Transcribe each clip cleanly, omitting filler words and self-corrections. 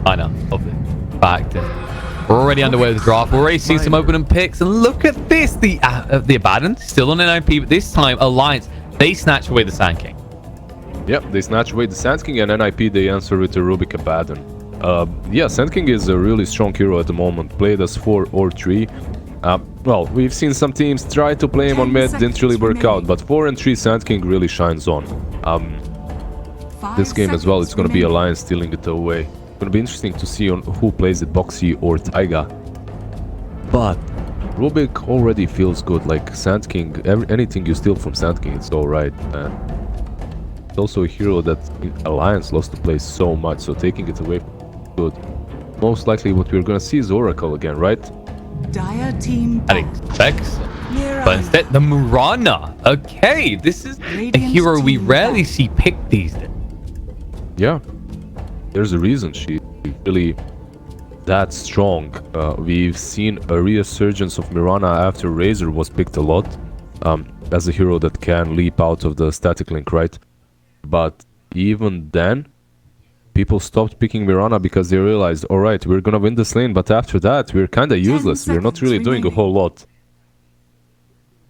kind of fact. And we're already underway with the draft. We're already seeing some opening picks. And look at this. The Abaddon still on NIP, but this time Alliance, they snatch away the Sand King. Yep, they snatch away the Sand King, and NIP they answer with the Rubik Abaddon. Yeah, Sand King is a really strong hero at the moment, played as 4 or 3. Well, we've seen some teams try to play him on mid, didn't really work out, but 4 and 3 Sand King really shines on. This game as well, it's going to be Alliance stealing it away. It's going to be interesting to see on who plays it, Boxy or Taiga. But Rubik already feels good, like Sand King, anything you steal from Sand King, it's alright. It's also a hero that in Alliance lost to play so much, so taking it away good. Most likely what we're going to see is Oracle again, right? Dire team I expect so. But instead, the Mirana. Okay, this is a hero we rarely see picked these days. Yeah, there's a reason she's really that strong. We've seen a resurgence of Mirana after Razor was picked a lot as a hero that can leap out of the static link, right? But even then, people stopped picking Mirana because they realized, alright, we're gonna win this lane, but after that, we're kinda useless. We're not really doing a whole lot.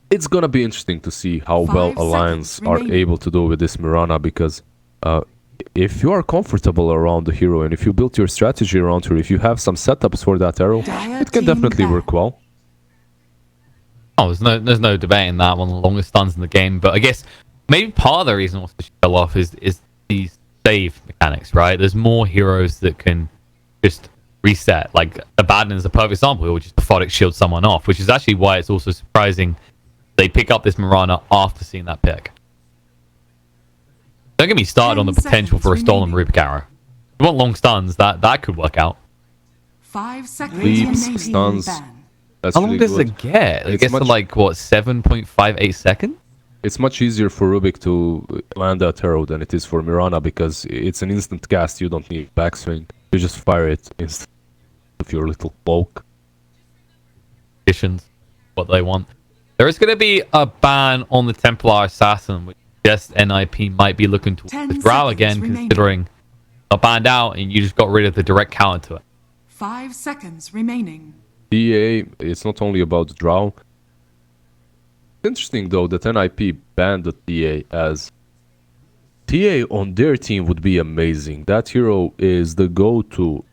It's gonna be interesting to see how well Alliance are able to do with this Mirana, because if you are comfortable around the hero and if you build your strategy around her, if you have some setups for that arrow, it can definitely work well. Oh, there's no debating that. One of the longest stuns in the game, but I guess maybe part of the reason what's to show off is these save mechanics, right? There's more heroes that can just reset. Like Abaddon is a perfect example, which is Aphotic shield someone off, which is actually why it's also surprising they pick up this Mirana after seeing that pick. Don't get me started on the potential for a stolen Rubik arrow. If you want long stuns, that could work out. 5 seconds. Leaps, stuns. That's How long really does good. it get? It It's gets to like, what, 7.58 seconds? It's much easier for Rubik to land that arrow than it is for Mirana, because it's an instant cast. You don't need backswing. You just fire it instead of your little cloak. What they want. There is going to be a ban on the Templar Assassin, which suggests NIP might be looking to withdraw again, considering a banned out and you just got rid of the direct counter to it. 5 seconds remaining. TA, it's not only about the draw. It's interesting though that NIP banned the TA, as TA on their team would be amazing. That hero is the go-to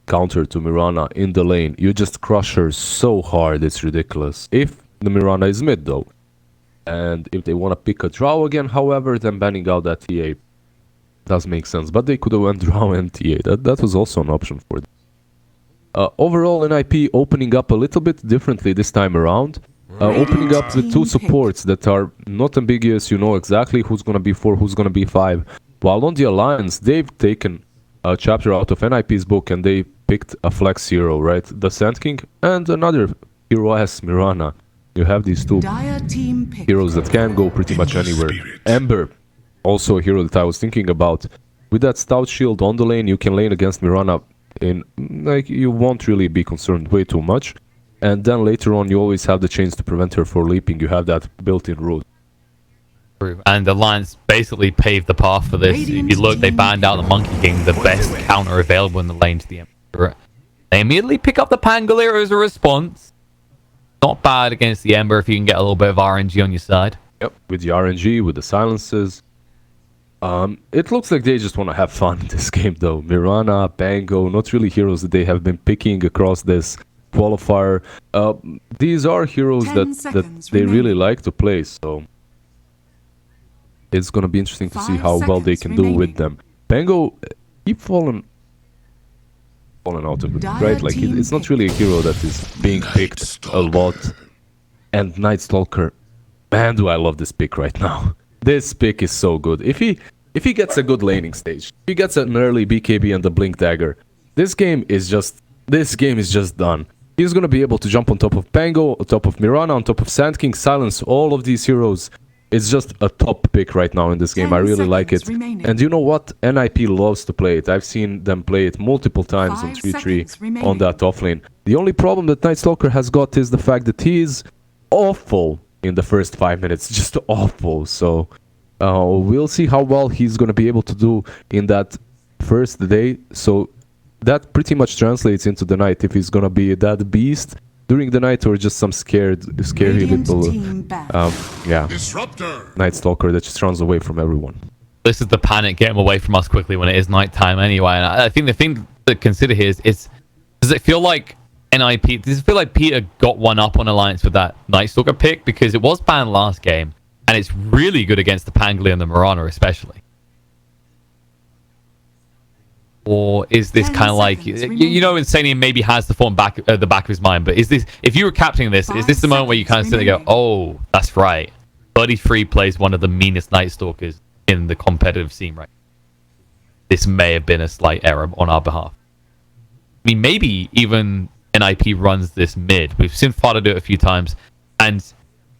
counter to Mirana in the lane. You just crush her so hard, it's ridiculous. If the Mirana is mid though, and if they want to pick a draw again, however, then banning out that TA does make sense. But they could have went draw and TA. That was also an option for them. Overall, NIP opening up a little bit differently this time around. Opening up with 2 supports that are not ambiguous. You know exactly who's going to be 4, who's going to be 5. While on the Alliance, they've taken a chapter out of NIP's book and they picked a flex hero, right? The Sand King and another hero as Mirana. You have these 2 heroes that can go pretty much anywhere. Ember, also a hero that I was thinking about. With that stout shield on the lane, you can lane against Mirana in, like, you won't really be concerned way too much. And then later on, you always have the chance to prevent her from leaping. You have that built-in route. And Alliance basically paved the path for this. If you look, they banned out the Monkey King, the best counter available in the lane to the Emperor. They immediately pick up the Pangolier as a response. Not bad against the Ember if you can get a little bit of RNG on your side. Yep, with the RNG, with the silences. It looks like they just want to have fun in this game though. Mirana, Pango, not really heroes that they have been picking across this qualifier. These are heroes that they really like to play, so it's gonna be interesting to see how well they can do with them. Pango keep falling out of it, right? Like it's not really a hero that is being picked a lot. And Night Stalker, man, do I love this pick right now. This pick is so good. If he gets a good laning stage, if he gets an early BKB and the Blink Dagger, this game is just done. He's gonna be able to jump on top of Pango, on top of Mirana, on top of Sand King, silence all of these heroes. It's just a top pick right now in this game. I really like it. And you know what? NIP loves to play it. I've seen them play it multiple times in 3-3 on that offlane. The only problem that Night Stalker has got is the fact that he is awful in the first 5 minutes. Just awful. So we'll see how well he's going to be able to do in that first day. So that pretty much translates into the night if he's gonna be that beast during the night or just some scary Radiant little team ban. Night Stalker that just runs away from everyone. This is the panic, get him away from us quickly when it is nighttime anyway. And I think the thing to consider here is does it feel like does it feel like Peter got one up on Alliance with that Night Stalker pick? Because it was banned last game, and it's really good against the Pangolier and the Mirana especially. Or is this 10 kind of like seconds Insanium maybe has the form back at the back of his mind, but is this, if you were capturing this, is this the moment where you kind of sit there and go, oh, that's right, 33 plays one of the meanest Night Stalkers in the competitive scene right now. This may have been a slight error on our behalf. I mean, maybe even NIP runs this mid. We've seen Fada do it a few times, and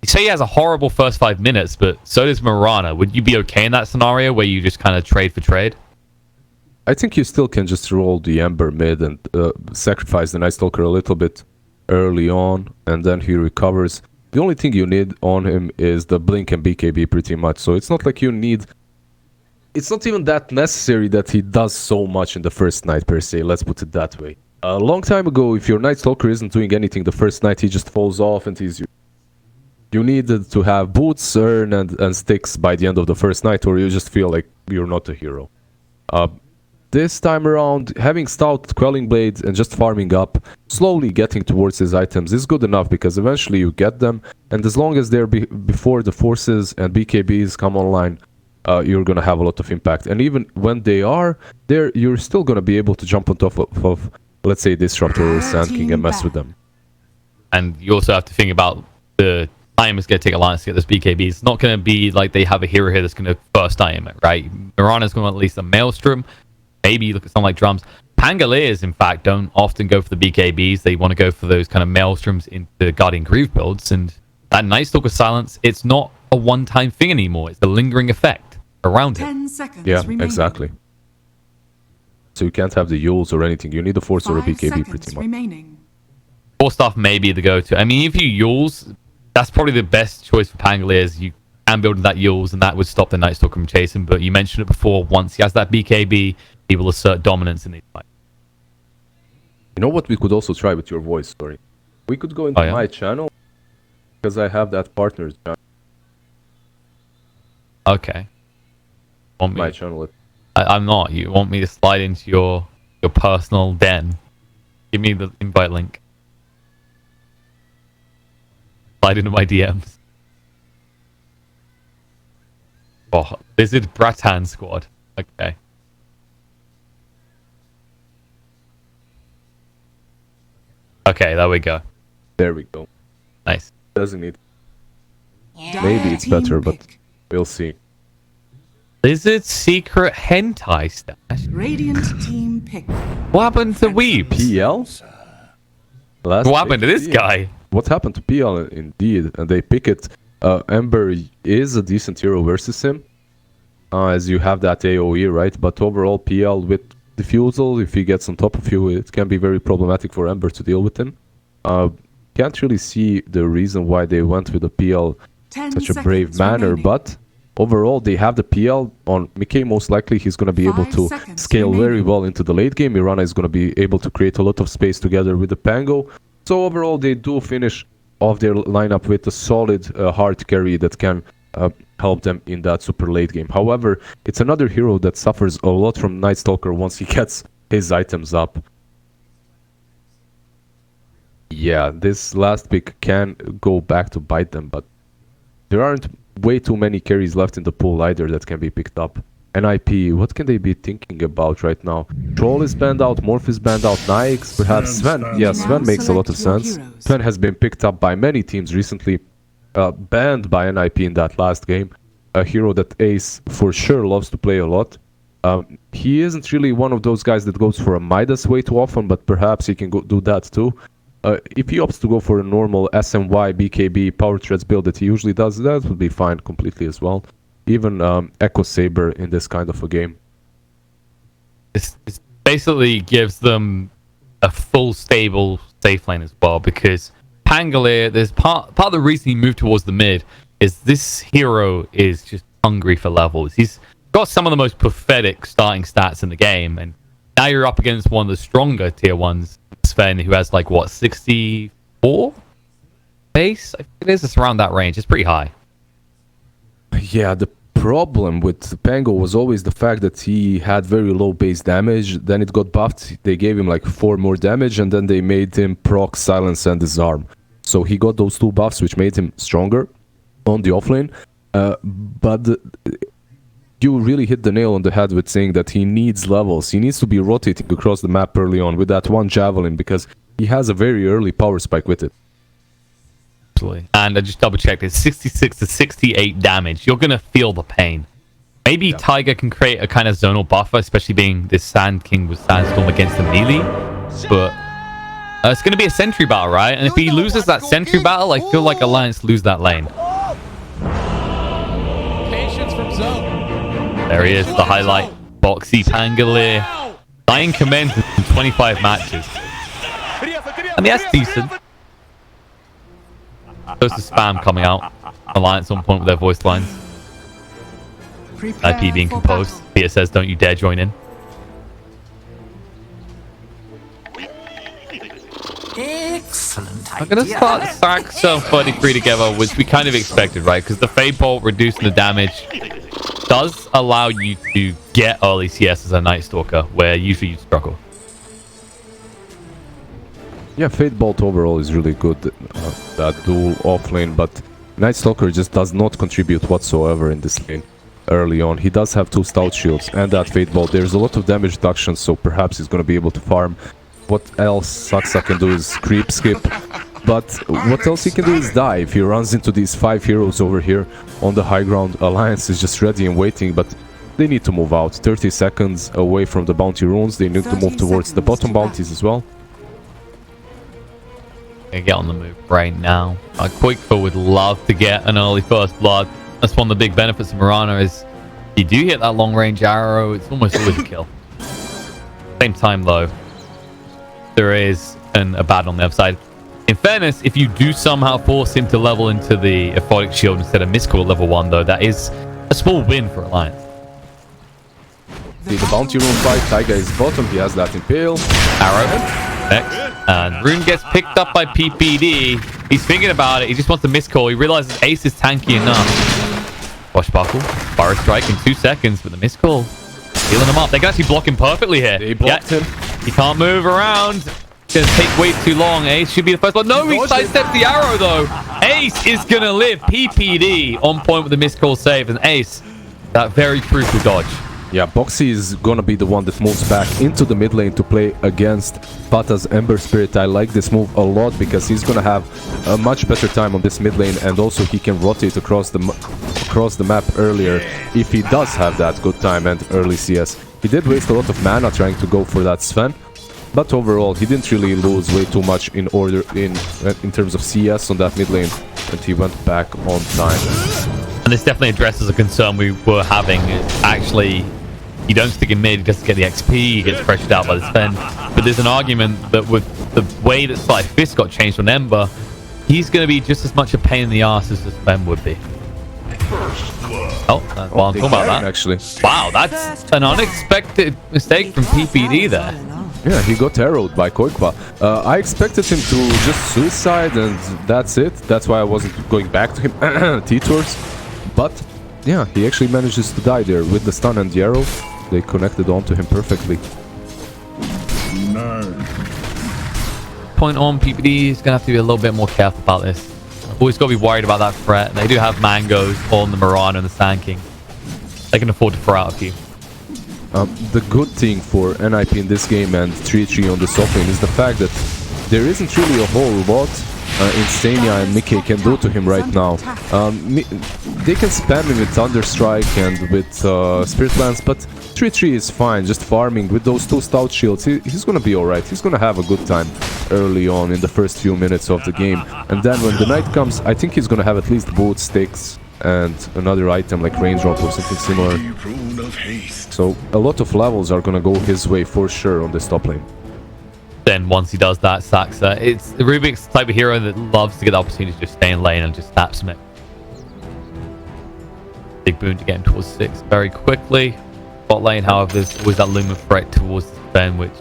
you say he has a horrible first 5 minutes, but so does Mirana. Would you be okay in that scenario where you just kind of trade for trade? I think you still can just roll the Ember mid and sacrifice the Night Stalker a little bit early on, and then he recovers. The only thing you need on him is the Blink and BKB pretty much, so it's not like you need... It's not even that necessary that he does so much in the first night per se, let's put it that way. A long time ago, if your Night Stalker isn't doing anything the first night, he just falls off and he's... You needed to have boots, urn, and sticks by the end of the first night, or you just feel like you're not a hero. This time around, having Stout, Quelling Blade, and just farming up, slowly getting towards his items is good enough because eventually you get them, and as long as they're before the forces and BKBs come online, you're gonna have a lot of impact. And even when they are there, you're still gonna be able to jump on top of let's say, Disruptor or Sand King and mess with them. And you also have to think about the time it's going to take Alliance to get this BKB. It's not going to be like they have a hero here that's going to first time it, right? Mirana's going to at least a Maelstrom. Maybe you look at something like Drums. Pangoliers, in fact, don't often go for the BKBs. They want to go for those kind of Maelstroms into Guardian Groove builds. And that Night Stalker Silence, it's not a one-time thing anymore. It's a lingering effect around it. 10 seconds yeah, remaining. exactly. So you can't have the Yules or anything. You need a Force or a BKB pretty much. Remaining. Core stuff may be the go-to. I mean, if you Yules, that's probably the best choice for Pangoliers. You can build that Yules, and that would stop the Night Stalker from chasing. But you mentioned it before. Once he has that BKB, he will assert dominance in these fights. You know what we could also try with your voice story? We could go into my channel, because I have that partner's channel. Okay. My channel. I'm not. You want me to slide into your personal den? Give me the invite link. Slide into my DMs. Oh, Visit Bratan Squad. Okay. Okay, there we go. There we go. Nice. Doesn't it? Maybe it's better, but we'll see. Lizard Secret Hentai Stash. Radiant team pick. What happened to Weebs? PL? What happened to this guy? What happened to PL indeed? And they pick it. Ember is a decent hero versus him. As you have that AoE, right? But overall, PL with Diffusal, if he gets on top of you, it can be very problematic for Ember to deal with him. Can't really see the reason why they went with the PL such a brave manner, but overall they have the PL on Mickey. Most likely he's going to be able to scale very well into the late game. Mirana is going to be able to create a lot of space together with the Pango. So overall they do finish off their lineup with a solid hard carry that can help them in that super late game. However, it's another hero that suffers a lot from Night Stalker once he gets his items up. Yeah, this last pick can go back to bite them, but there aren't way too many carries left in the pool either that can be picked up. NIP, what can they be thinking about right now? Troll is banned out, Morph is banned out, Nyx, perhaps Sven. Yeah, Sven makes a lot of sense. Sven has been picked up by many teams recently, banned by NIP in that last game. A hero that Ace for sure loves to play a lot. He isn't really one of those guys that goes for a Midas way too often, but perhaps he can do that too. If he opts to go for a normal SMY, BKB, Power Threads build that he usually does, that would be fine completely as well. Even Echo Saber in this kind of a game. This basically gives them a full stable safe lane as well, because Pangolier, there's part of the reason he moved towards the mid is this hero is just hungry for levels. He's got some of the most pathetic starting stats in the game, and Now you're up against one of the stronger tier 1s, Sven, who has like, what, 64 base? I think it is. It's around that range. It's pretty high. Yeah, the problem with Pango was always the fact that he had very low base damage. Then it got buffed. They gave him like 4 more damage, and then they made him proc silence and disarm. So he got those 2 buffs, which made him stronger on the offlane. You really hit the nail on the head with saying that he needs levels. He needs to be rotating across the map early on with that one javelin, because he has a very early power spike with it. Absolutely. And I just double checked. It's 66 to 68 damage. You're going to feel the pain. Maybe Tiger can create a kind of zonal buffer, especially being this Sand King with Sandstorm against the melee. But it's going to be a sentry battle, right? And if he loses that sentry battle, I feel like Alliance lose that lane. Patience from Zone. There he is, the highlight. Boxy Pangolier. 9 commends in 25 matches. I mean, that's decent. There's the spam coming out. Alliance on point with their voice lines. IP being composed. Peter says, don't you dare join in. Excellent I'm going to start Saxo 33 together, which we kind of expected, right? Because the Fade Bolt reducing the damage does allow you to get early CS as a Night Stalker, where usually you'd struggle. Yeah, Fate Bolt overall is really good, that dual offlane, but Night Stalker just does not contribute whatsoever in this lane early on. He does have 2 stout shields and that Fate Bolt. There's a lot of damage reduction, so perhaps he's going to be able to farm. What else Saxa can do is creep skip, but what else he can do is die. If he runs into these 5 heroes over here on the high ground, Alliance is just ready and waiting, but they need to move out. 30 seconds away from the bounty runes. They need to move towards the bottom bounties as well. Get on the move right now. Quickfoot would love to get an early first blood. That's one of the big benefits of Mirana is you do hit that long range arrow, it's almost always a kill. Same time though, there is a bad on the other side. In fairness, if you do somehow force him to level into the Aphotic Shield instead of Mystical level 1 though, that is a small win for Alliance. See the bounty rune fight, Taiga is bottom, he has that Impale. Arrow. Next. And Rune gets picked up by PPD. He's thinking about it. He just wants the miscall. He realizes Ace is tanky enough. Washbuckle. Fire Strike in 2 seconds with the miscall. Healing him up. They can actually block him perfectly here. They blocked him. He can't move around. It's going to take way too long. Ace should be the first one. No, he sidesteps the arrow though. Ace is going to live. PPD on point with the miscall save. And Ace, that very crucial dodge. Yeah, Boxy is gonna be the one that moves back into the mid lane to play against Pata's Ember Spirit. I like this move a lot because he's gonna have a much better time on this mid lane, and also he can rotate across the map earlier if he does have that good time and early CS. He did waste a lot of mana trying to go for that Sven, but overall he didn't really lose way too much in terms of CS on that mid lane, and he went back on time. And this definitely addresses a concern we were having. Actually, you don't stick in mid, he doesn't get the XP, he gets pressured out by the Sven. But there's an argument that with the way that Sly Fist got changed on Ember, he's going to be just as much a pain in the ass as the Sven would be. Oh, well, I'm talking about that. Actually. Wow, that's an unexpected mistake from PPD there. Yeah, he got arrowed by Koikwa. I expected him to just suicide and that's it. That's why I wasn't going back to him. T-Tours. But yeah, he actually manages to die there with the stun and the arrow. They connected onto him perfectly. Point on, PPD is going to have to be a little bit more careful about this. Always got to be worried about that threat. They do have mangoes on the Mirana and the Sand King. They can afford to throw out a few. The good thing for NIP in this game and 3-3 on the soft lane is the fact that there isn't really a whole lot Instania and Mickey can do to him right now. They can spam him with Thunderstrike and with Spirit Lance, but 3-3 is fine, just farming with those 2 stout shields. He's gonna be alright, he's gonna have a good time early on in the first few minutes of the game. And then when the night comes, I think he's gonna have at least boots, sticks, and another item like Raindrop or something similar. So a lot of levels are gonna go his way for sure on this top lane. Then once he does that, Saxa, it's Rubik's the type of hero that loves to get the opportunity to just stay in lane and just snap smack. Big boon to get him towards 6 very quickly. Bot lane, however, there's always that loom of threat towards Sven, which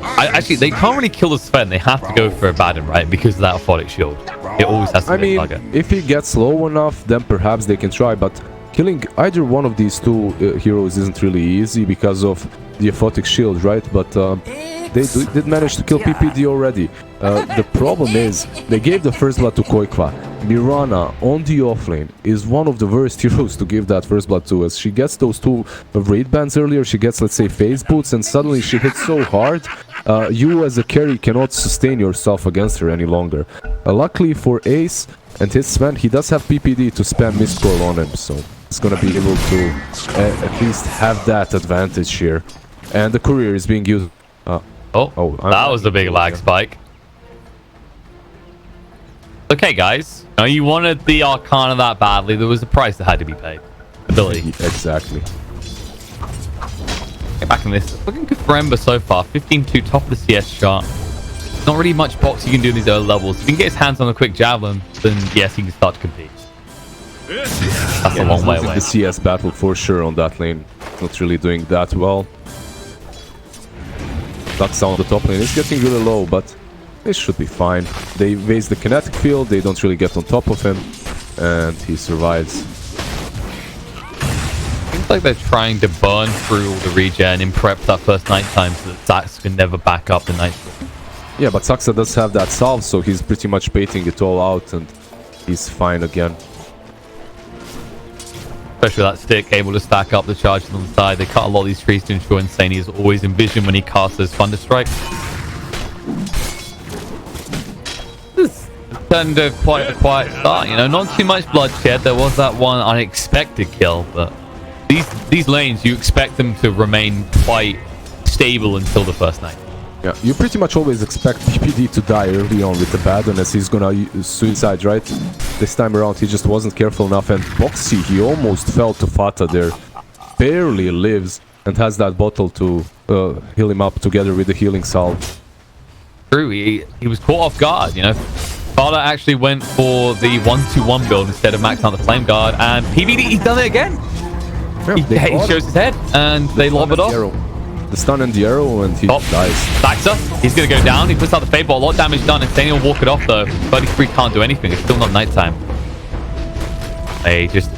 actually they can't really kill the Sven. They have to go for Abaddon, right? Because of that orthotic shield. It always has to I be a mean, target. if he gets low enough, then perhaps they can try, but killing either one of these two heroes isn't really easy because of the aphotic shield, right? But they did manage to kill PPD already. The problem is, they gave the first blood to Koikwa. Mirana on the offlane is one of the worst heroes to give that first blood to, as she gets those two raid bans earlier, she gets, let's say, phase boots, and suddenly she hits so hard, you as a carry cannot sustain yourself against her any longer. Luckily for Ace and his Sven, he does have PPD to spam Mistcoil on him, so he's gonna be able to at least have that advantage here. And the courier is being used. That was a big lag spike. Okay, guys. Now, you wanted the Arcana that badly. There was a price that had to be paid. Ability. Exactly. Get back in this. Looking good for Ember so far. 15-2, top of the CS chart. Not really much box you can do in these early levels. If he can get his hands on a quick javelin, then yes, he can start to compete. That's a long way away. The CS battle for sure on that lane. Not really doing that well. Ducks on the top lane is getting really low, but it should be fine. They raise the kinetic field, they don't really get on top of him, and he survives. Seems like they're trying to burn through all the regen and prep that first nighttime so that Zax can never back up the night. Yeah, but Saxa does have that salve, so he's pretty much baiting it all out, and he's fine again. Especially that stick, able to stack up the charges on the side. They cut a lot of these trees to ensure Insane is always in vision when he casts those Thunder Strikes. This turned into quite a quiet start, you know, not too much bloodshed. There was that one unexpected kill, but these lanes, you expect them to remain quite stable until the first night. Yeah, you pretty much always expect PPD to die early on with the Abaddon, as he's gonna suicide, right? This time around he just wasn't careful enough, and Boxy, he almost fell to Fata there. Barely lives and has that bottle to heal him up together with the healing salve. True, he was caught off guard, you know. Fata actually went for the 1-2-1 build instead of maxing out the Flame Guard, and PPD, he's done it again! Yeah, he shows his head, and they lob it off. The stun and the arrow, and he dies. Saxa, he's going to go down. He puts out the Fade Ball. A lot of damage done. Insane will walk it off, though. 33 can't do anything. It's still not nighttime. They just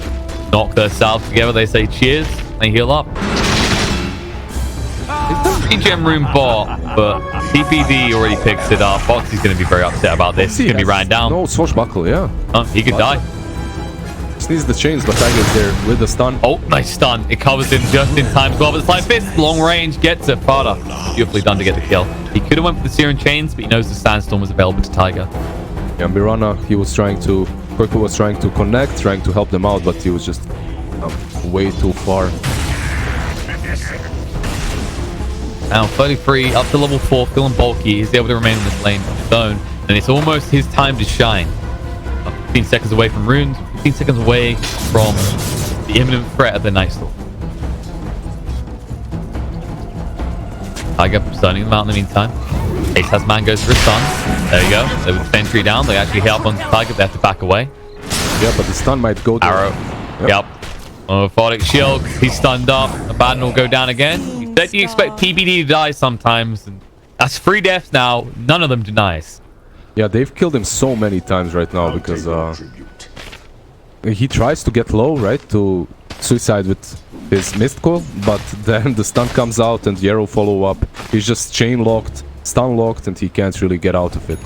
knock their salves together. They say cheers. They heal up. It's the regen room bot, but TPD already picks it up. Foxy's going to be very upset about this. He's going to be ran down. No, swashbuckle, yeah. Oh, he could die. Sneeze the chains, but Tiger's there with the stun. Oh, nice stun. It covers him just in time to go up with the Slight Fist. Long range, gets it. Fata, beautifully done to get the kill. He could have went for the Searing Chains, but he knows the Sandstorm was available to Tiger. Yeah, Mirana, Koiko was trying to connect, trying to help them out, but he was just way too far. Now 33, up to level 4, feeling bulky. He's able to remain in this lane on his own, and it's almost his time to shine. 15 seconds away from runes, 15 seconds away from the imminent threat of the Nightstorm. Tiger stunning them out in the meantime. Ace has man goes for a stun. There you go. They would sentry down. They actually hit up on Tiger. They have to back away. Yeah, but the stun might go down. Arrow. Yep. Orthotic shield. He's stunned up. Abaddon will go down again. You said you expect PPD to die sometimes. And that's 3 deaths now. None of them denies. Yeah, they've killed him so many times right now because he tries to get low, right, to suicide with his Mistcoil, but then the stun comes out and the arrow follow up. He's just chain locked, stun locked, and he can't really get out of it.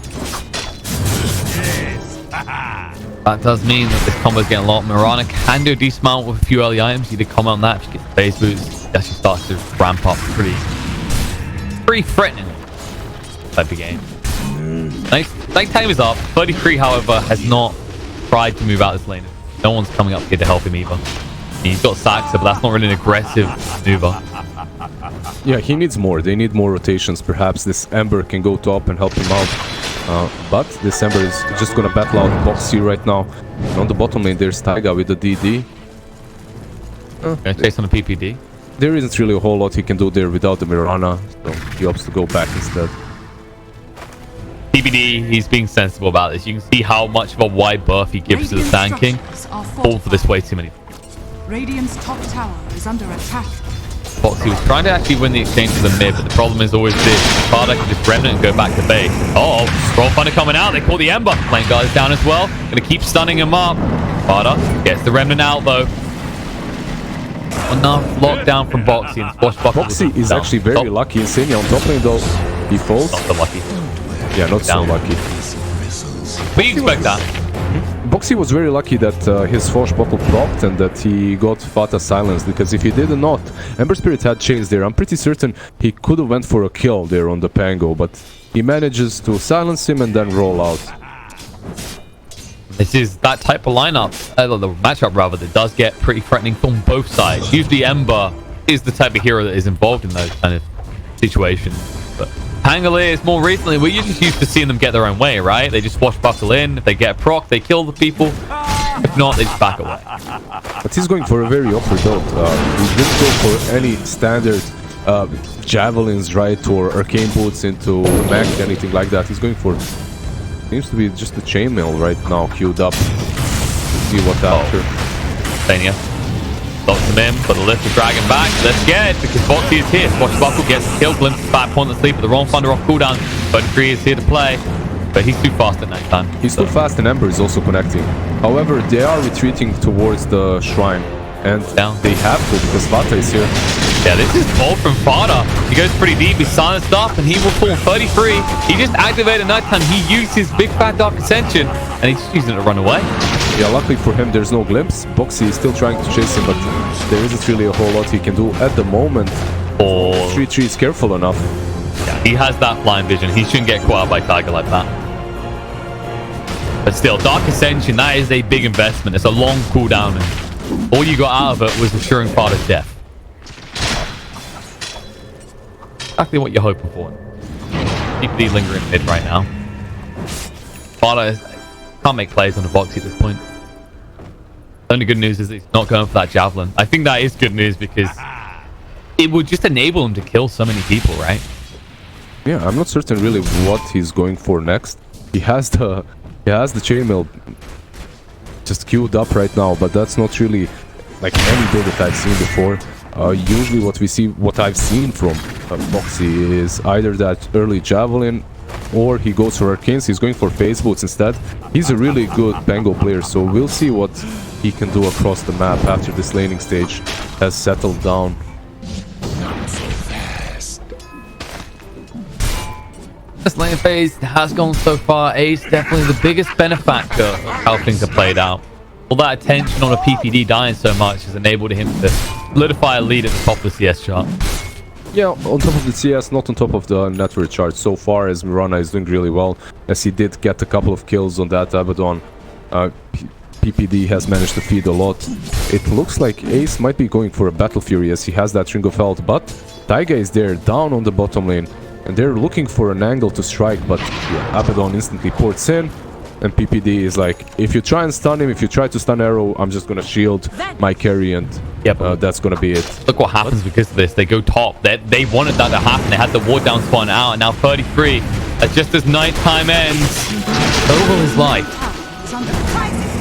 That does mean that this combo is getting a lot. Mirana can do a decent amount with a few early items. He did comment on that. She gets the phase boost. He actually starts to ramp up pretty threatening type of game. Nighttime is up. 33, however, has not tried to move out this lane. No one's coming up here to help him either. He's got Saxa, but that's not really an aggressive maneuver. Yeah, he needs more. They need more rotations. Perhaps this Ember can go top and help him out. But this Ember is just gonna battle out Boxy right now. And on the bottom lane, there's Taiga with the DD. Gonna chase on the PPD. There isn't really a whole lot he can do there without the Mirana, so he opts to go back instead. PPD, he's being sensible about this. You can see how much of a wide berth he gives to the Sand King. Fall for this way too many. Radiant's top tower is under attack. Foxy was trying to actually win the exchange to the mid, but the problem is always this. Farda can just remnant and go back to base. Oh, Roll Thunder coming out. They caught the Ember. Lane guard is down as well. Gonna keep stunning him up. Farda gets the remnant out though. Enough lockdown from Boxy and Swashbuckle. Boxy is actually very lucky. Insania on top lane though. He falls. Not so lucky. Yeah, not so lucky. But you expect that. Boxy was very lucky that his Swashbuckle propped and that he got Fata silenced, because if he did not, Ember Spirit had chains there. I'm pretty certain he could have went for a kill there on the Pango, but he manages to silence him and then roll out. This is that type of lineup, the matchup rather, that does get pretty threatening from both sides. Usually Ember is the type of hero that is involved in those kind of situations. But Pangoliers, more recently, we're just used to seeing them get their own way, right? They just swashbuckle in. If they get proc, they kill the people. If not, they just back away. But he's going for a very awkward build. He didn't go for any standard javelins, right, or arcane boots into mech, anything like that. He's going for... Seems to be just a chainmail right now queued up. See what after. Sania locks him in, but the lift is dragging back. They're scared because Boxy is here. Swashbuckle gets the kill, glimpse back, point the sleep, but the wrong thunder off cooldown. But Free is here to play, but he's too fast at night time. He's too fast and Ember is also connecting. However, they are retreating towards the shrine. And they have to because Fata is here. Yeah, this is bold from Fata. He goes pretty deep, he's silenced up, and he will fall 33. He just activated nighttime. He used his big fat dark ascension, and he's just using it to run away. Yeah, luckily for him, there's no glimpse. Boxy is still trying to chase him, but there isn't really a whole lot he can do at the moment. 3-3 is careful enough. Yeah, he has that flying vision. He shouldn't get caught out by Tiger like that. But still, Dark Ascension, that is a big investment. It's a long cooldown, and all you got out of it was assuring Fata's death. Exactly what you're hoping for. PPD lingering mid right now. Fata can't make plays on the Boxy at this point. The only good news is that he's not going for that javelin. I think that is good news because it would just enable him to kill so many people, right? Yeah, I'm not certain really what he's going for next. He has the chainmail just queued up right now, but that's not really like any build that I've seen before. Usually what I've seen from Boxy is either that early javelin or he goes for arcanes. He's going for phase boots instead. He's a really good Pango player, so we'll see what he can do across the map after this laning stage has settled down. This lane phase has gone so far. Ace definitely the biggest benefactor of how things have played out. All that attention on a PPD dying so much has enabled him to solidify a lead at the top of the CS chart. Yeah, on top of the CS, not on top of the network chart. So far as Mirana is doing really well, as he did get a couple of kills on that Abaddon. PPD has managed to feed a lot. It looks like Ace might be going for a Battle Fury as he has that Ring of Health, but Taiga is there down on the bottom lane. And they're looking for an angle to strike, but yeah, Abaddon instantly ports in. And PPD is like, if you try and stun him, if you try to stun Arrow, I'm just gonna shield my carry and that's gonna be it. Look what happens because of this. They go top. They wanted that to happen. They had the ward down spawn out, and now 33. Just as nighttime ends, so will his life.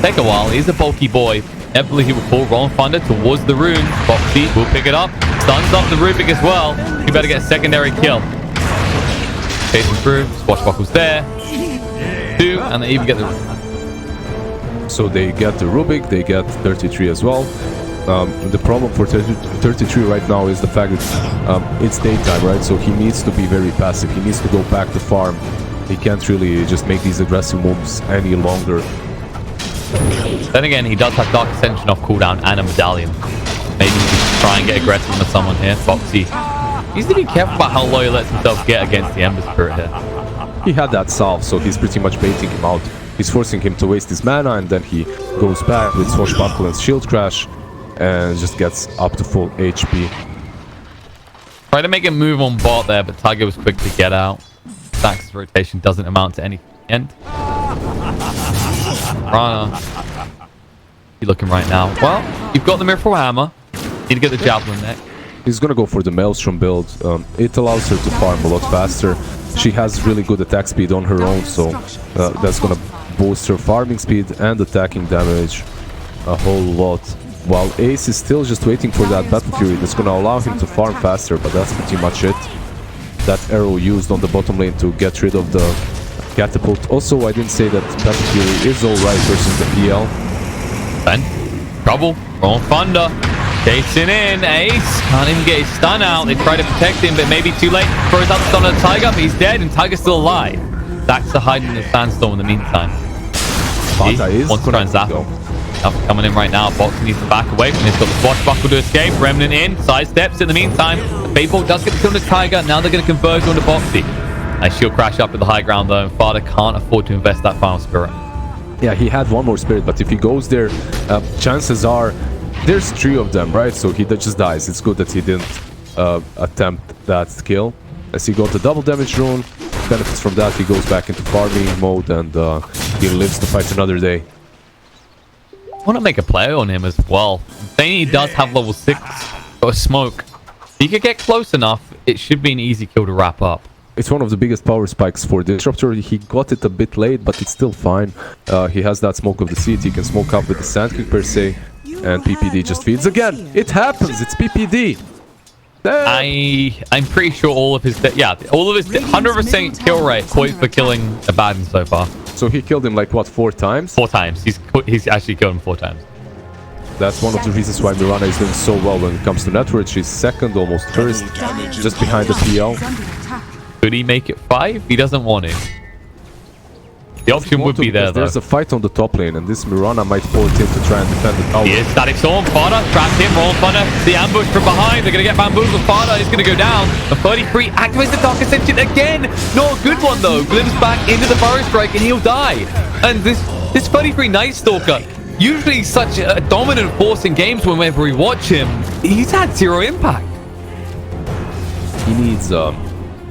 Take a while. He's a bulky boy. Inevitably, he will pull Rolling Thunder towards the rune. Boxy will pick it up. Stuns up the Rubik as well. You better get a secondary kill. Chasing through. Swashbuckle's there. And they even get the Rubik. So they get the Rubik, they get 33 as well. The problem for 33 right now is the fact that it's daytime, right? So he needs to be very passive. He needs to go back to farm. He can't really just make these aggressive moves any longer. Then again, he does have Dark Ascension off cooldown and a medallion. Maybe he can try and get aggressive with someone here. Foxy needs to be careful about how low he lets himself get against the Ember Spirit here. He had that salve, so he's pretty much baiting him out. He's forcing him to waste his mana, and then he goes back with Swashbuckle and Shield Crash, and just gets up to full HP. Tried to make a move on bot there, but Tiger was quick to get out. Stax's rotation doesn't amount to anything in the end. Rana, you looking right now? Well, you've got the Miracle Hammer. Need to get the Javelin next. He's gonna go for the Maelstrom build. It allows her to farm a lot faster. She has really good attack speed on her own, so that's gonna boost her farming speed and attacking damage a whole lot while Ace is still just waiting for that Battle Fury that's gonna allow him to farm faster, but that's pretty much it. That arrow used on the bottom lane to get rid of the catapult. Also, I didn't say that Battle Fury is alright versus the PL. Ben, trouble. Wrong Thunder. Chasing in. Ace can't even get his stun out. They try to protect him, but maybe too late. Throws out the stun on Tiger, but he's dead, and Tiger's still alive. Dax are hiding in the sandstorm in the meantime. Fata is wants to try and zap him. Nothing coming in right now. Boxer needs to back away from this. Got the swashbuckle to escape. Remnant in. Sidesteps in the meantime. The Fable does get the kill on the Tiger. Now they're going to converge on the Boxy. And she'll crash up at the high ground though. And Fada can't afford to invest that final spirit. Yeah, he had one more spirit, but if he goes there, chances are there's 3 of them, right? So he just dies. It's good that he didn't attempt that kill. As he got the double damage rune, benefits from that. He goes back into farming mode and he lives to fight another day. I want to make a play on him as well. Saying he does have level 6 or smoke. If he could get close enough, it should be an easy kill to wrap up. It's one of the biggest power spikes for the Disruptor. He got it a bit late, but it's still fine. He has that smoke of the seed. He can smoke up with the Sand King per se. And PPD just feeds again. It happens. It's PPD. I'm pretty sure all of his 100% kill rate quite for killing Abaddon so far. So he killed him like what, 4 times? 4 times. He's actually killed him 4 times. That's one of the reasons why Mirana is doing so well when it comes to network. She's second, almost first, just behind the PL. Could he make it 5? He doesn't want it. The option would be there, though. There's a fight on the top lane, and this Mirana might port in to try and defend the tower. He is Static Storm. Fada trapped him. Roll Thunder. The ambush from behind. They're going to get bamboozled. Fada is going to go down. The 33 activates the Dark Ascension again. Not a good one, though. Glimpse back into the Burrow Strike, and he'll die. And this 33 Night Stalker, usually such a dominant force in games whenever we watch him, he's had 0 impact. He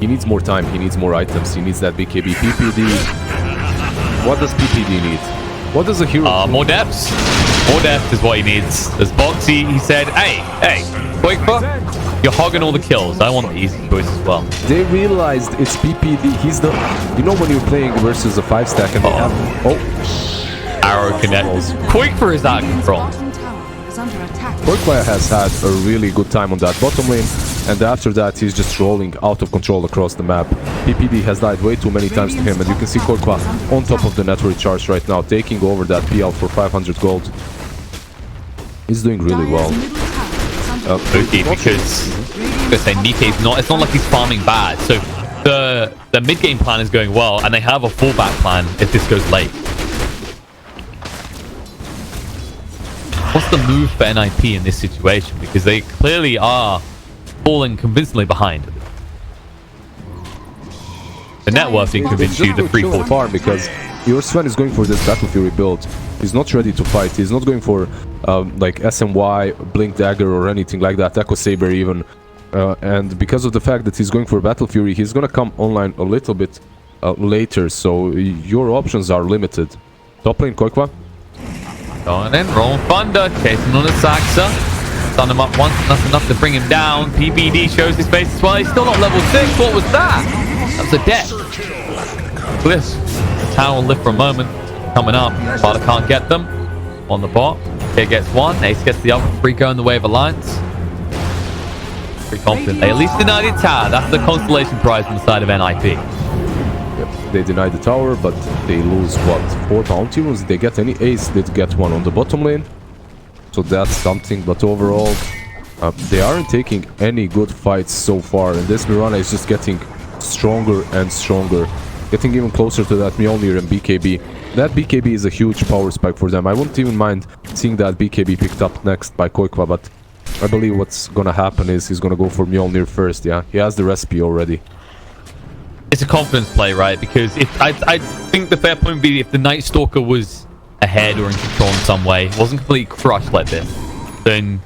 needs more time. He needs more items. He needs that BKB. PPD. What does PPD need? What does a hero more depths. More depth is what he needs. As Boxy, he said, hey, Quickfoot, you're hogging all the kills. I want the easy choice as well. They realized it's PPD. He's the... You know when you're playing versus a 5-stack and they have... Oh. Arrow connects. Quickfoot is out of control. Quickfire has had a really good time on that bottom lane, and after that he's just rolling out of control across the map. PPD has died way too many times to him, and you can see Korkwa on top of the network charge right now, taking over that PL for 500 gold. He's doing really well. Okay, because I'm gonna say Nike's not. It's not like he's farming bad. So the mid game plan is going well, and they have a fallback plan if this goes late. What's the move for NIP in this situation? Because they clearly are falling convincingly behind. The net worth didn't convince you, the 3-4 farm, because your Sven is going for this Battle Fury build. He's not ready to fight. He's not going for like SMY, Blink Dagger or anything like that, Echo Saber even. And because of the fact that he's going for Battle Fury, he's gonna come online a little bit later, so your options are limited. Top lane, Koikwa. Going in, rolling Thunder, chasing on the Saxa. Stun him up once, that's enough to bring him down. PPD shows his face as well. He's still not level 6. What was that? That's a death. Bliss. The tower will lift for a moment. Coming up. Fada can't get them. On the bot. Here gets one. Ace gets the other. 3 go in the Wave Alliance. Pretty confident. They at least denied the tower. That's the consolation prize on the side of NIP. They deny the tower, but they lose, what, 4 bounty runes? Did they get any? Ace did get one on the bottom lane, so that's something, but overall, they aren't taking any good fights so far, and this Mirana is just getting stronger and stronger, getting even closer to that Mjolnir and BKB. That BKB is a huge power spike for them. I wouldn't even mind seeing that BKB picked up next by Koikwa, but I believe what's gonna happen is he's gonna go for Mjolnir first, yeah? He has the recipe already. It's a confidence play, right? Because if I think the fair point would be if the Night Stalker was ahead or in control in some way, wasn't completely crushed like this, then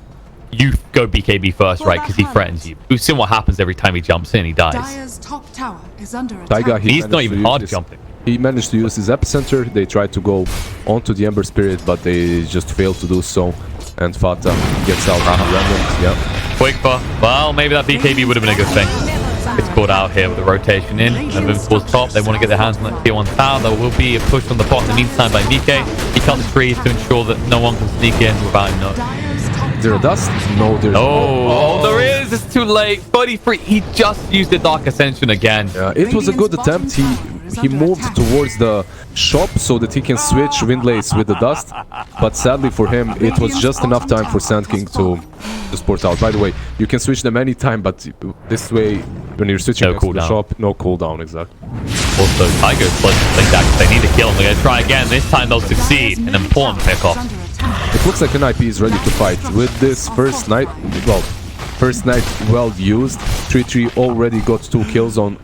you go BKB first, right? Because he threatens you. We've seen what happens every time he jumps in, he dies. Dire's top tower is under attack. Taiga, He's not even hard jumping. He managed to use his epicenter. They tried to go onto the Ember Spirit, but they just failed to do so. And Fata gets out random. Yeah. Quickpa. Well, maybe that BKB would have been a good thing. It's caught out here with the rotation in and moving towards top. They want to get their hands on that tier 1 tower. There will be a push on the bot in the meantime by Nike. He cut the trees to ensure that no one can sneak in without him knowing. there a dust? No, there's Oh, there is. It's too late. 33. He just used the Dark Ascension again. It was a good attempt. He moved towards the shop so that he can switch Windlace with the dust, but sadly for him, it was just enough time for Sand King to sport out. By the way, you can switch them anytime, but this way, when you're switching No next to the cooldown. shop, no cooldown, exactly. Also, Tiger's blood like that because they need to kill him. They're going to try again. This time they'll succeed. An important pickoff. It looks like NIP is ready to fight. With this first night, well used. 3-3 already got 2 kills on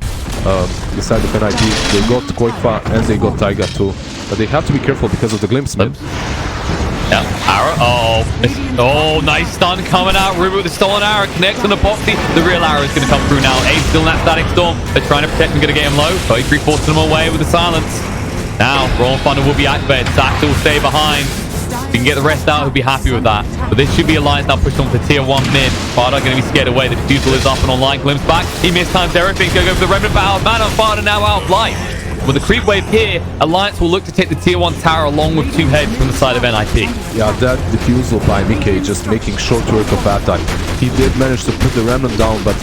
the side of NIP. They got Koifa and they got Taiga too. But they have to be careful because of the glimpse, man. Yeah, arrow. Oh, nice stun coming out. Ruby with the stolen arrow connects on the Epoxy. The real arrow is going to come through now. Ace still in that static storm. They're trying to protect him, going to get him low. 33 forcing him away with the silence. Now, Roll Thunder will be activated. Sax will stay behind. If we can get the rest out, he'll be happy with that. But this should be Alliance now pushed on for tier 1 mid. Farda going to be scared away. The defusal is up and online. Glimpse back. He mistimes everything. Going to go for the Remnant Battle. Man on Farda now out of life. With the creep wave here, Alliance will look to take the tier 1 tower along with 2 heads from the side of NIP. Yeah, that defusal by Mickey just making short work of that time. He did manage to put the Remnant down, but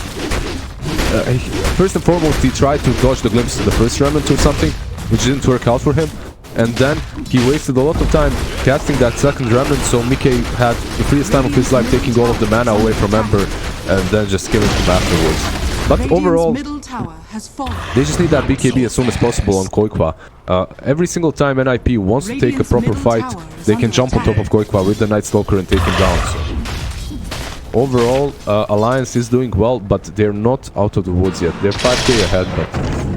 first and foremost, he tried to dodge the glimpse of the first Remnant or something, which didn't work out for him. And then he wasted a lot of time casting that second Remnant, so Mickey had the freest time of his life taking all of the mana away from Ember and then just killing him afterwards. But overall, they just need that BKB as soon as possible on Koikwa. Every single time NIP wants to take a proper fight, they can jump on top of Koikwa with the Night Stalker and take him down. So overall, Alliance is doing well, but they're not out of the woods yet. They're 5k ahead,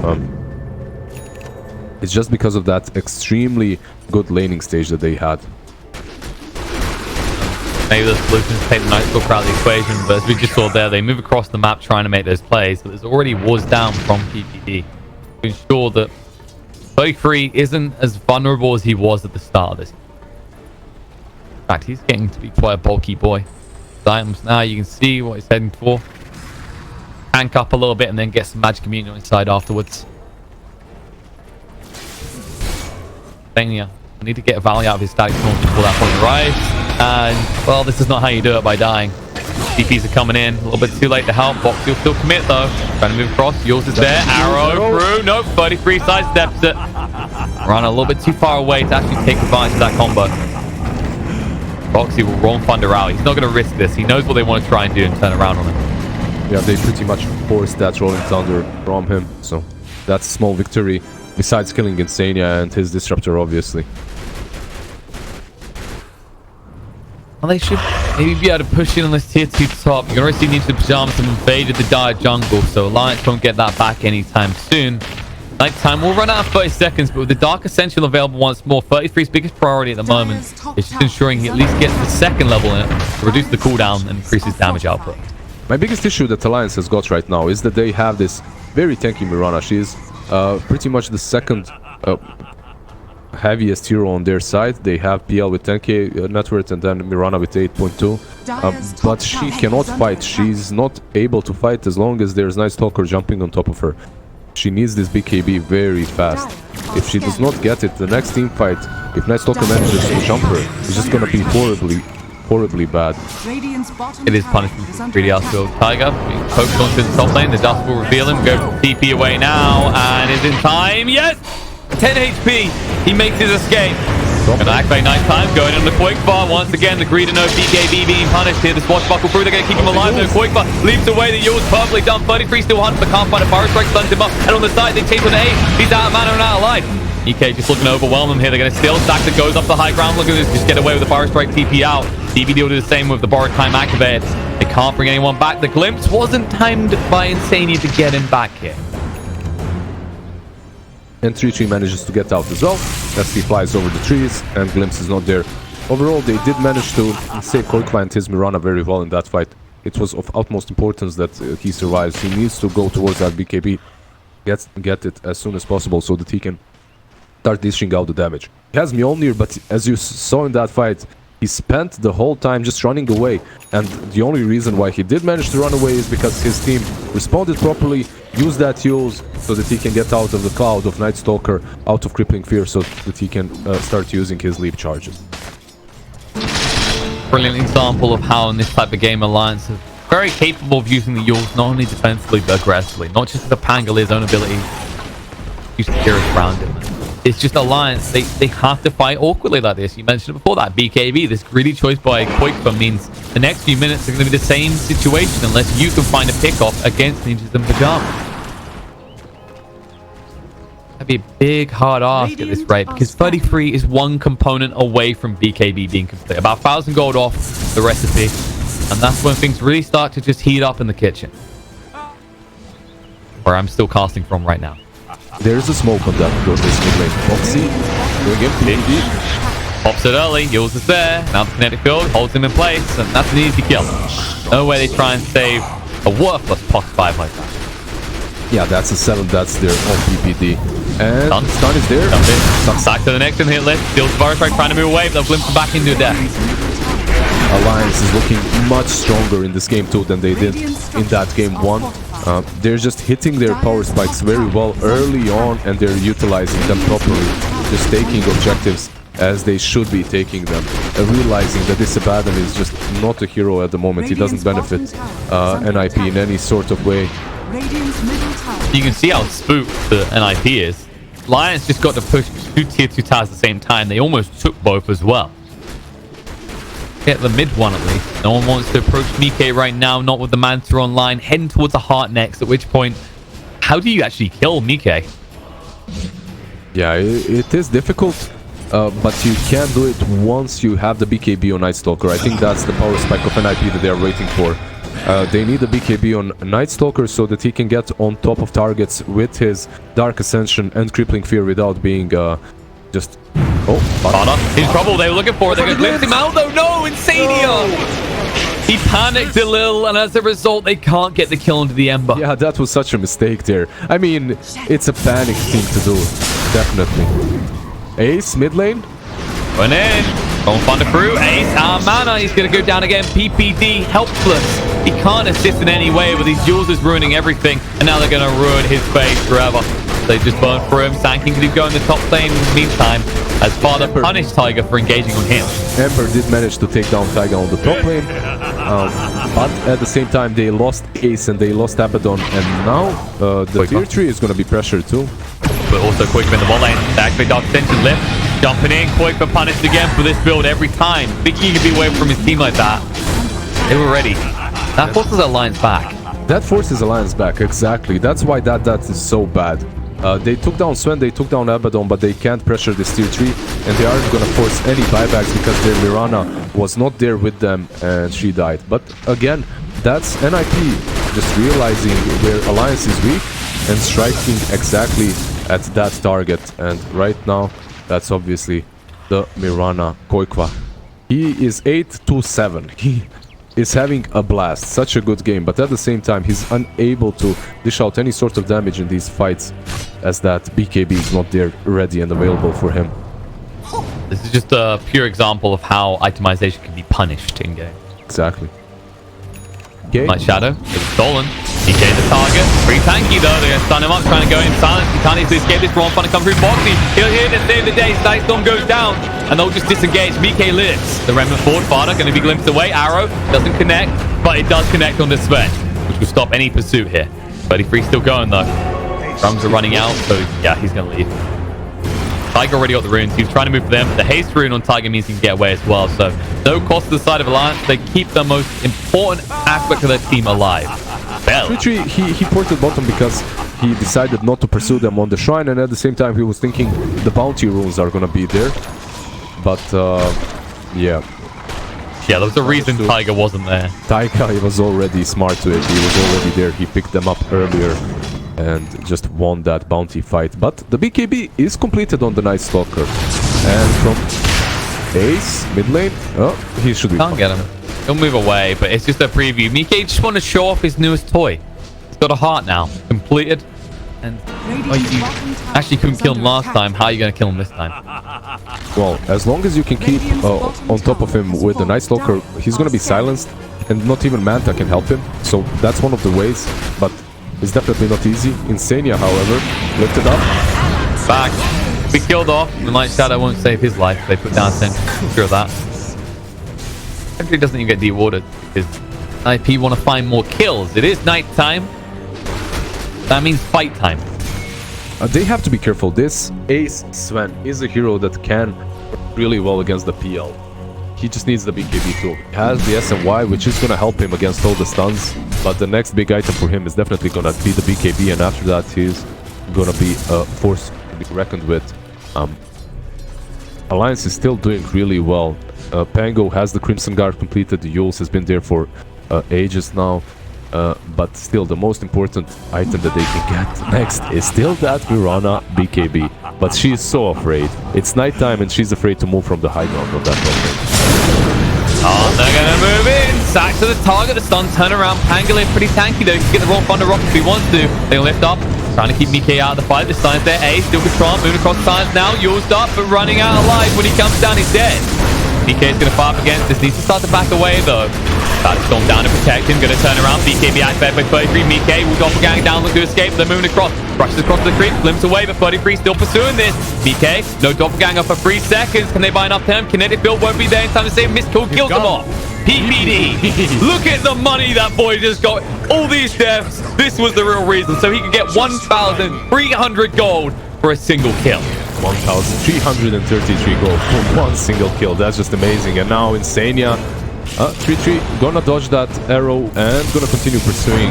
but it's just because of that extremely good laning stage that they had. Maybe the solution is to take the Night Stalker out of the equation, but as we just saw there, they move across the map trying to make those plays, but there's already wars down from PPD to ensure that 33 isn't as vulnerable as he was at the start of this. In fact, he's getting to be quite a bulky boy. Items now, you can see what he's heading for. Tank up a little bit and then get some magic immunity inside afterwards. Thania, I need to get a value out of his static storm before that point arrives. And, well, this is not how you do it, by dying. DPs are coming in. A little bit too late to help. Box will still commit, though. Trying to move across. Yours is there. Arrow through. Nope. 33 sidesteps it. Run a little bit too far away to actually take advantage of that combo. Boxy will roll Thunder out. He's not going to risk this. He knows what they want to try and do and turn around on him. Yeah, they pretty much forced that Rolling Thunder from him. So that's a small victory. Besides killing Insania and his Disruptor, obviously. Well, they should maybe be able to push in on this tier 2 top. You can already see the the Pajamas have invaded the dire jungle, so Alliance won't get that back anytime soon. Nighttime will run out of 30 seconds, but with the Dark Ascension available once more, 33's biggest priority at the moment is just ensuring he at least gets the second level in it to reduce the cooldown and increase his damage output. My biggest issue that Alliance has got right now is that they have this very tanky Mirana. She is pretty much the second heaviest hero on their side. They have PL with 10k net worth and then Mirana with 8.2. But she cannot fight. She's not able to fight as long as there's Night Stalker jumping on top of her. She needs this BKB very fast. If she does not get it, the next team fight, if Night Stalker manages to jump her, it's just gonna be horribly bad. It is punishment for 3D Outfield. Tiger being poked onto the top lane. The dust will reveal him. Go for TP away now, and is in time. Yes! 10 HP. He makes his escape. Gonna activate Nighttime, going in the Quickfire. Once again, the greed and no BKB being punished here. The swashbuckle through, they're gonna keep him alive. No Quickfire leaps away. The Yule's perfectly done. 33 still hunting, but can't find a Fire Strike, stuns him up. And on the side, they chase with an 8. He's out of mana and out of life. EK just looking to overwhelm him here. They're gonna steal. Saxon goes up the high ground. Look at this, just get away with the Fire Strike TP out. DBD will do the same with the borrowed time activated. They can't bring anyone back. The glimpse wasn't timed by Insania to get him back here. And 3-3 manages to get out as well, as he flies over the trees, and Glimpse is not there. Overall, they did manage to save Koikwa and his Mirana very well in that fight. It was of utmost importance that he survives. He needs to go towards that BKB, get it as soon as possible so that he can start dishing out the damage. He has Mjolnir, but as you saw in that fight, he spent the whole time just running away, and the only reason why he did manage to run away is because his team responded properly, used that use so that he can get out of the cloud of Night Stalker, out of Crippling Fear, so that he can start using his leap charges. brilliant example of how in this type of game Alliance are very capable of using the Yules not only defensively but aggressively. Not just the Pangoliers' own ability to use heroes around him. It's just Alliance. They have to fight awkwardly like this. You mentioned it before that BKB. This greedy choice by Koikfa means the next few minutes are going to be the same situation unless you can find a pickoff against Ninjas and Pajamas. That'd be a big, hard ask at this rate because 33 is one component away from BKB being complete. About 1,000 gold off the recipe, and that's when things really start to just heat up in the kitchen. Where I'm still casting from right now. There's a smoke on that this mid lane. Foxy going in PvP. Pops it early, Yules is there. Now the kinetic field holds him in place, and that's an easy kill. No way they try and save a worthless Pox 5 like that. Yeah, that's a 7. That's their own PPD. And stun is there. Back to the next hit list. Steals Virus right, trying to move away, but they'll glimpse him back into death. Alliance is looking much stronger in this game 2 than they did in that game 1. They're just hitting their power spikes very well early on, and they're utilizing them properly. Just taking objectives as they should be taking them. Realizing that this Abaddon is just not a hero at the moment. He doesn't benefit NIP in any sort of way. You can see how spooked the NIP is. Lions just got to push 2 tier 2 towers at the same time. They almost took both as well. Get the mid one at least. No one wants to approach Mike right now, not with the Manta online. Heading towards the heart next, at which point, how do you actually kill Mike? Yeah, it is difficult, but you can do it once you have the BKB on Night Stalker. I think that's the power spike of NIP that they are waiting for. They need a BKB on Night Stalker so that he can get on top of targets with his Dark Ascension and Crippling Fear without being just... Oh, in trouble. They were looking for it. They're going to glimpse him out though. No, Insania! He panicked a little, and as a result, they can't get the kill into the Ember. Yeah, that was such a mistake there. I mean, it's a panic thing to do. Definitely. Ace, mid lane. Going in. Don't find a crew. Ace, mana. He's going to go down again. PPD, helpless. He can't assist in any way, but these Jules is ruining everything, and now they're going to ruin his face forever. They just burn through him. Sanking could go in the top lane in the meantime, as Father punished Tiger for engaging on him. Ember did manage to take down Tiger on the top lane, but at the same time they lost Ace and they lost Abaddon, and now the tier 3 is going to be pressured too. But also Quick in the bot lane. They activate Dark Ascension lift. Jumping in, Quick for punished again for this build every time. Thinking he could be away from his team like that. They were ready. That forces Alliance back. That forces Alliance back, exactly. That's why that is so bad. They took down Sven, they took down Abaddon, but they can't pressure this tier 3, and they aren't going to force any buybacks because their Mirana was not there with them and she died. But again, that's NIP just realizing where Alliance is weak and striking exactly at that target. And right now, that's obviously the Mirana Koikwa. He is 8-7. He is having a blast. Such a good game, but at the same time, he's unable to dish out any sort of damage in these fights, as that BKB is not there ready and available for him. This is just a pure example of how itemization can be punished in game. Exactly. Okay. Night Shadow, it was stolen. DK the target. Pretty tanky though. They're going to stun him up, trying to go in silence. He can't easily escape this. Ron trying to come through Boxy. He'll hit at the end of the day. Nightstorm goes down, and they'll just disengage. Mike lives. The Remnant forward Farder going to be glimpsed away. Arrow doesn't connect, but it does connect on the Sven, which will stop any pursuit here. 33 still going though. Drums are running out, so yeah, he's going to leave. Tiger already got the runes. He was trying to move for them. The haste rune on Tiger means he can get away as well. So no cost to the side of Alliance. They keep the most important aspect of their team alive. Literally, he ported bottom because he decided not to pursue them on the shrine, and at the same time he was thinking the bounty runes are gonna be there. But yeah. Yeah, there was a reason Tiger wasn't there. Tiger, he was already smart to it. He was already there. He picked them up earlier and just won that bounty fight. But the BKB is completed on the Night Stalker. And from Ace, mid lane, oh, he should be Can't get him. He'll move away, but it's just a preview. Mike just want to show off his newest toy. He's got a heart now, completed. And you actually couldn't kill him last time. How are you going to kill him this time? Well, as long as you can keep on top of him with the Night Stalker, he's going to be silenced, and not even Manta can help him. So that's one of the ways, but it's definitely not easy. Insania, however, lifted up. Back. Be killed off. The Night Shadow won't save his life. They put down 10. Sure of that. Actually, doesn't even get de-watered because IP want to find more kills. It is night time. That means fight time. They have to be careful. This Ace Sven is a hero that can work really well against the PL. He just needs the BKB too. He has the SMY, which is going to help him against all the stuns. But the next big item for him is definitely going to be the BKB. And after that, he's going to be a force to be reckoned with. Alliance is still doing really well. Pango has the Crimson Guard completed. The Yules has been there for ages now. But still, the most important item that they can get next is still that Mirana BKB. But she is so afraid. It's nighttime and she's afraid to move from the high ground on that moment. Oh, they're going to move in. Sack to the target. The stun turn around. Pangolin pretty tanky though. He can get the wrong Thunder Rock if he wants to. They'll lift up. Trying to keep Mike out of the fight. This time's there. A still control. Moving across the signs now. Used up, but running out of life. When he comes down, he's dead. DK is going to fire up against this. Needs to start to back away though. Try to storm down and protect him. Going to turn around. BKB activated by 33. Mike will doppelgang down, look to escape. They're moving across. Rushes across the creep. Limps away, but 33 still pursuing this. Mike, no doppelganger for 3 seconds. Can they buy enough time? Kinetic build won't be there in time to save. Missed kill kills them off. PPD. Look at the money that boy just got. All these deaths. This was the real reason. So he could get 1,300 gold for a single kill. 1,333 gold for one single kill. That's just amazing. And now Insania, 3-3, gonna dodge that arrow and gonna continue pursuing.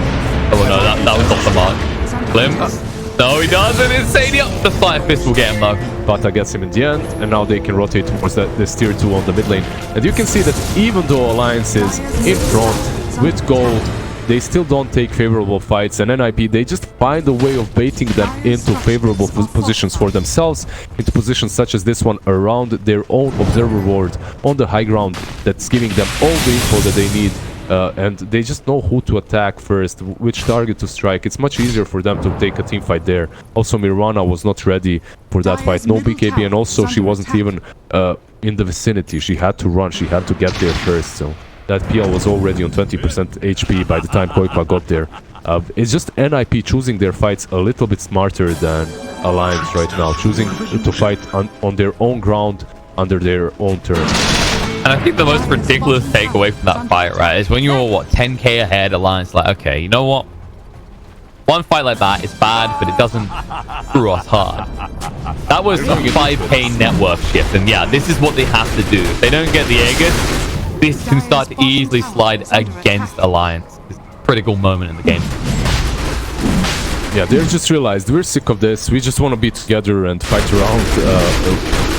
Oh no, that was off the mark. Glimpse. No, he doesn't. Insania. The Fire Fist will get him though. Bata gets him in the end, and now they can rotate towards this tier 2 on the mid lane. And you can see that even though Alliance is in front with gold, they still don't take favorable fights, and NIP, they just find a way of baiting them into favorable positions for themselves, into positions such as this one around their own observer ward on the high ground that's giving them all the info that they need. And they just know who to attack first, which target to strike. It's much easier for them to take a team fight there. Also, Mirana was not ready for that fight. No BKB, and also she wasn't even in the vicinity. She had to run. She had to get there first. So that PL was already on 20% HP by the time Koikwa got there. It's just NIP choosing their fights a little bit smarter than Alliance right now. Choosing to fight on their own ground, under their own terms. And I think the most ridiculous takeaway from that fight, right, is when you're, what, 10k ahead, Alliance, like, okay, you know what? One fight like that is bad, but it doesn't screw us hard. That was a 5k net worth shift, and yeah, this is what they have to do. If they don't get the Aegis, this can start to easily slide against Alliance. It's a critical moment in the game. Yeah, they just realized we're sick of this. We just want to be together and fight around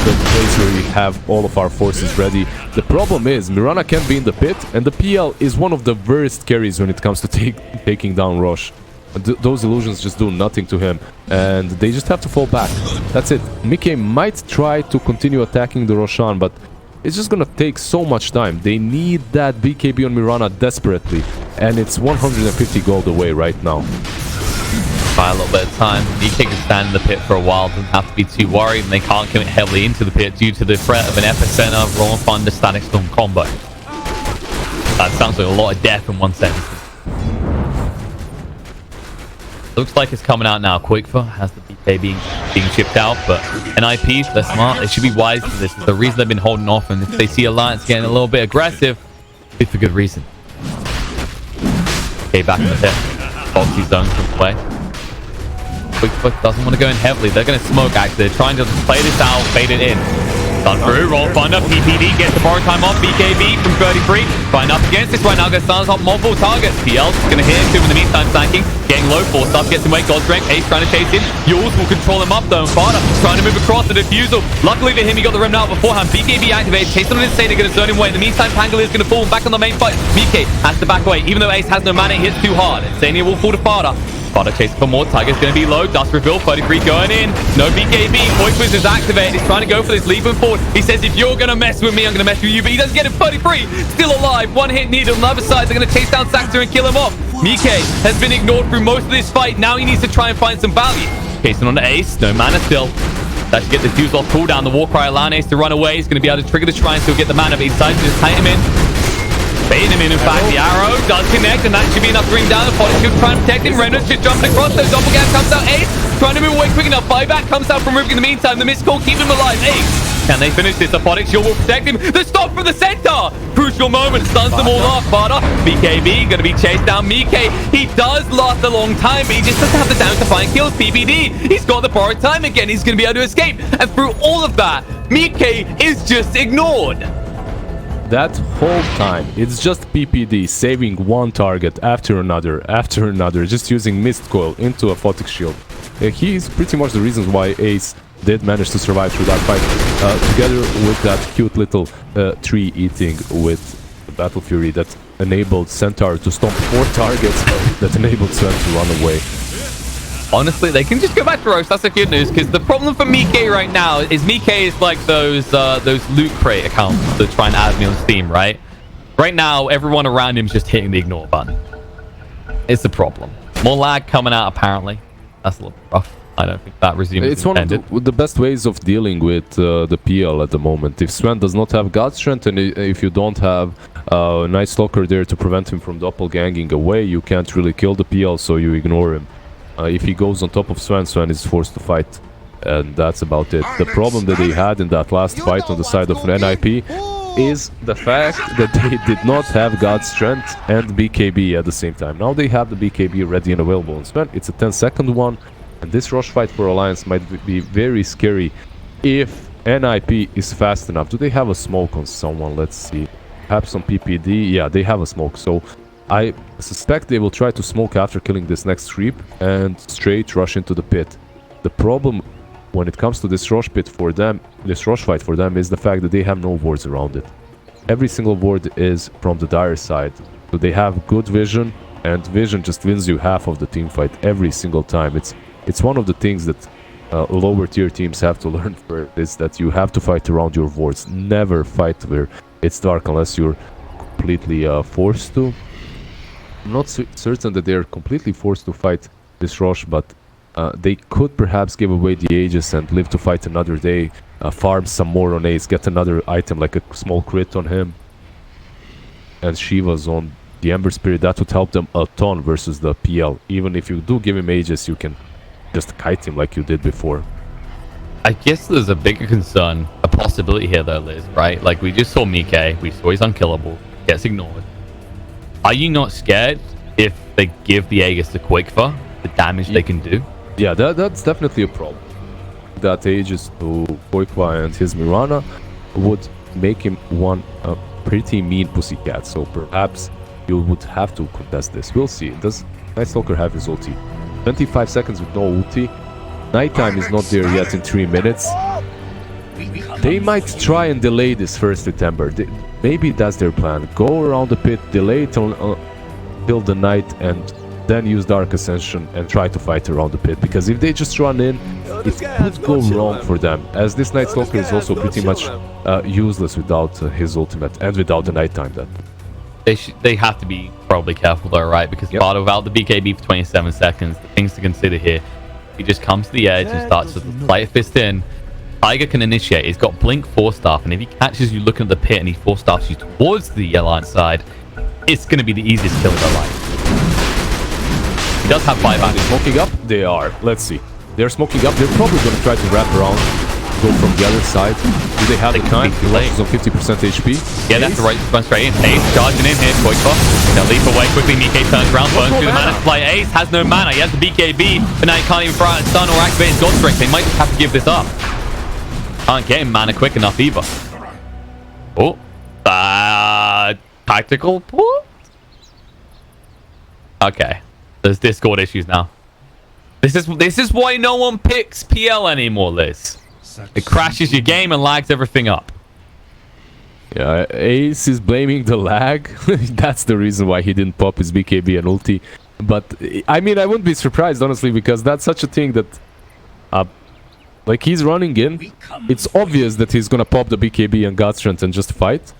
the place where we have all of our forces ready. The problem is Mirana can't be in the pit, and the PL is one of the worst carries when it comes to taking down Rosh. Those illusions just do nothing to him, and they just have to fall back. That's it. Mike might try to continue attacking the Roshan, but it's just gonna take so much time. They need that BKB on Mirana desperately, and it's 150 gold away right now. By a little bit of time, DK can stand in the pit for a while, doesn't have to be too worried, and they can't commit heavily into the pit due to the threat of an Epicenter, Rolling Thunder, Static Storm combo. That sounds like a lot of death in one sentence. Looks like it's coming out now. Quickfor has the DK being shipped out, but NIP, they're smart. They should be wise to this. It's the reason they've been holding off, and if they see Alliance getting a little bit aggressive, it's for good reason. Okay, back in the pit. Foxy zones from play. Quickfoot doesn't want to go in heavily. They're going to smoke, actually. They're trying to play this out, bait it in. Done through, roll thunder, PPD gets the borrow time off, BKB from 33. Flying up against this right now, gets stars on multiple targets. PL's going to hit him too in the meantime, tanking. Getting low, forced up, gets him away, God strength. Ace trying to chase him. Yules will control him up though. Farda trying to move across the defusal. Luckily for him, he got the remnant out beforehand. BKB activated, chased on Insane, they're going to zone him away. In the meantime, Pangolin is going to fall back on the main fight. Mike has to back away, even though Ace has no mana, he hits too hard. Insania will fall to Farda. Farda chasing for more. Tiger's going to be low. Dust reveal. 33 going in. No BKB. Voice is activated. He's trying to go for this. Leaping forward. He says, if you're going to mess with me, I'm going to mess with you. But he doesn't get it. 33. Still alive. One hit needed. On the other side, they're going to chase down Saxter and kill him off. Mike has been ignored through most of this fight. Now he needs to try and find some value. Chasing on the Ace. No mana still. That should get the fuse off cooldown. The Warcry allowing Ace to run away. He's going to be able to trigger the Shrine, still get the mana, but he's decided to just tight him in. Baiting him in fact, the arrow does connect, and that should be enough to bring down the Poly's going to try and protect him. Remnant's just jumping across, so Doppelganger comes out. Ace trying to move away quick enough. Buyback comes out from Rubik in the meantime. The missed call, keep him alive. Ace Can they finish this? Apodic Shield will protect him. The stop from the center. Crucial moment. Stuns them all off. Barda, BKB, going to be chased down. Mike, he does last a long time, but he just doesn't have the damage to find kills. PPD, he's got the borrowed time again. He's going to be able to escape. And through all of that, Mike is just ignored. That whole time, it's just PPD saving one target after another, just using Mist Coil into a Photic Shield. He's pretty much the reason why Ace did manage to survive through that fight, together with that cute little tree eating with Battle Fury that enabled Centaur to stomp 4 targets, that enabled Sven to run away. Honestly, they can just go back to Roast. That's the good news, because the problem for Mike right now is Mike is like those loot crate accounts that try and add me on Steam, right? Right now, everyone around him is just hitting the ignore button. It's the problem. More lag coming out, apparently. That's a little rough. I don't think that resume is intended. It's one of the best ways of dealing with the PL at the moment. If Sven does not have God Strength, and if you don't have a nice Stalker there to prevent him from doppelganging away, you can't really kill the PL, so you ignore him. If he goes on top of Sven, Sven is forced to fight. And that's about it. The problem that they had in that last fight on the side of an NIP is the fact that they did not have God's Strength and BKB at the same time. Now they have the BKB ready and available on Sven. It's a 10-second one. And this rush fight for Alliance might be very scary if NIP is fast enough. Do they have a smoke on someone? Let's see. Perhaps on PPD? Yeah, they have a smoke. So I suspect they will try to smoke after killing this next creep and straight rush into the pit. The problem when it comes to this rush pit for them, this rush fight for them, is the fact that they have no wards around it. Every single ward is from the dire side. So they have good vision, and vision just wins you half of the team fight every single time. It's one of the things that lower tier teams have to learn for it, is that you have to fight around your wards. Never fight where it's dark unless you're completely forced to. I'm not certain that they're completely forced to fight this rush, but they could perhaps give away the Aegis and live to fight another day, farm some more on Ace, get another item like a small crit on him, and Shiva's on the Ember Spirit. That would help them a ton versus the PL. Even if you do give him Aegis, you can just kite him like you did before. I guess there's a bigger concern, a possibility here though, Liz, right? Like, we just saw Mike, we saw he's unkillable, gets ignored. Are you not scared if they give the Aegis to Quickfa, the damage they can do? Yeah, that's definitely a problem. That Aegis to Quickfa and his Mirana would make him one pretty mean pussycat, so perhaps you would have to contest this. We'll see. Does Night Stalker have his ulti? 25 seconds with no ulti. Nighttime is not there yet in 3 minutes. They might try and delay this first with Ember. Maybe that's their plan. Go around the pit, delay it till the night, and then use Dark Ascension and try to fight around the pit. Because if they just run in, it could go wrong for them. As this Night Stalker is also pretty much useless without his ultimate and without the nighttime then. They have to be probably careful though, right? Because Barda without the BKB for 27 seconds, the things to consider here. He just comes to the edge and starts to light fist in. Tiger can initiate. He's got Blink 4-staff, and if he catches you looking at the pit and he 4-staffs you towards the Alliance side, it's going to be the easiest kill of their life. He does have 5 Are they smoking up? They are. Let's see. They're smoking up. They're probably going to try to wrap around, go from the other side. Do they have the time? He's on 50% HP. Yeah, that's the right response straight in. Ace charging in here. Quickfa. They'll leap away quickly. Mike turns around, burns through the mana supply. Ace has no mana. He has the BKB, but now he can't even throw out a stun or activate his God Strength. They might just have to give this up. Can't get him mana quick enough either. Oh. Tactical pull? Okay. There's Discord issues now. This is why no one picks PL anymore, Liz. It crashes your game and lags everything up. Yeah, Ace is blaming the lag. That's the reason why he didn't pop his BKB and ulti. But, I mean, I wouldn't be surprised, honestly, because that's such a thing that... like, he's running in. It's obvious that he's gonna pop the BKB and God Strength and just fight.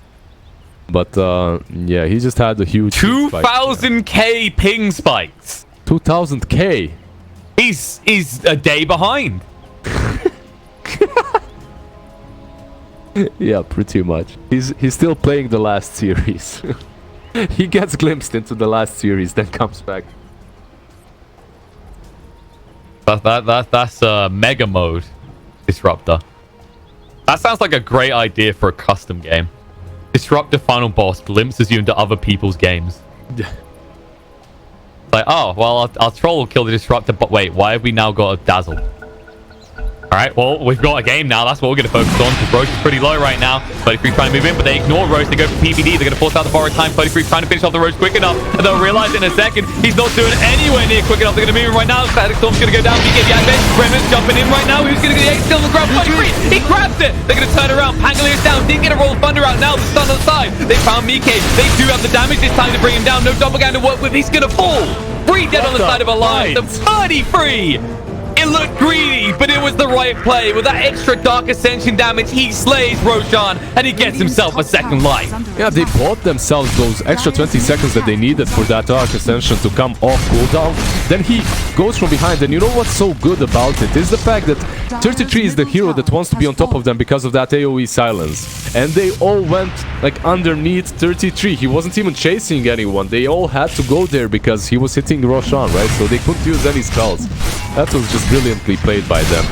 But, yeah, he just had a huge... 2,000k ping spikes! 2,000k? He's a day behind. Yeah, pretty much. He's still playing the last series. He gets glimpsed into the last series, then comes back. That's mega mode disruptor. That sounds like a great idea for a custom game. Disrupt the final boss glimpses you into other people's games. Like, oh, well, our troll will kill the disruptor, but wait, why have we now got a dazzle? Alright, well, we've got a game now. That's what we're going to focus on, because Roche is pretty low right now. 33 trying to move in, but they ignore Roche. They go for PPD. They're going to force out the borrowed time. 33 trying to finish off the Roche quick enough, and they'll realize in a second he's not doing anywhere near quick enough. They're going to move him right now. Static Storm's going to go down. BK the advent. Remnant's jumping in right now. Who's going to get the X still on the ground? 33! He grabs it! They're going to turn around. Pangoliers down. Didn't get a roll of thunder out. Now the stun on the side. They found Mike. They do have the damage this time to bring him down. No doppelganger to work with. He's going to fall. 3 dead on the side of Alliance. The 33! It looked greedy, but it was the right play. With that extra Dark Ascension damage, he slays Roshan, and he gets himself a second life. Yeah, they bought themselves those extra 20 seconds that they needed for that Dark Ascension to come off cooldown. Then he goes from behind, and you know what's so good about it is the fact that 33 is the hero that wants to be on top of them because of that AoE silence. And they all went like underneath 33. He wasn't even chasing anyone. They all had to go there because he was hitting Roshan, right? So they couldn't use any spells. That was just brilliantly played by them.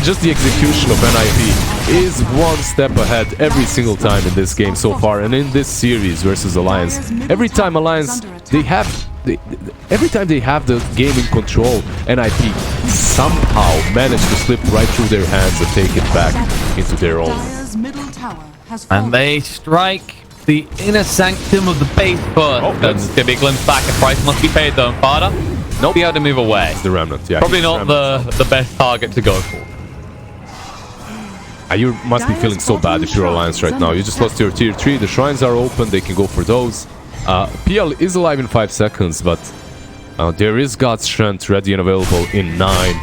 Just the execution of NIP is one step ahead every single time in this game so far, and in this series versus Alliance. Every time Alliance, every time they have the game in control, NIP somehow manage to slip right through their hands and take it back into their own. And they strike the inner sanctum of the base first. Oh, There's going to be a glimpse back. A price must be paid though. Fada, nope. Be able to move away. It's the Remnant, yeah. Probably not the best target to go for. You must be feeling so bad if you're Alliance right now. You just lost your tier 3. The shrines are open. They can go for those. PL is alive in 5 seconds, but there is God's Strength ready and available in 9.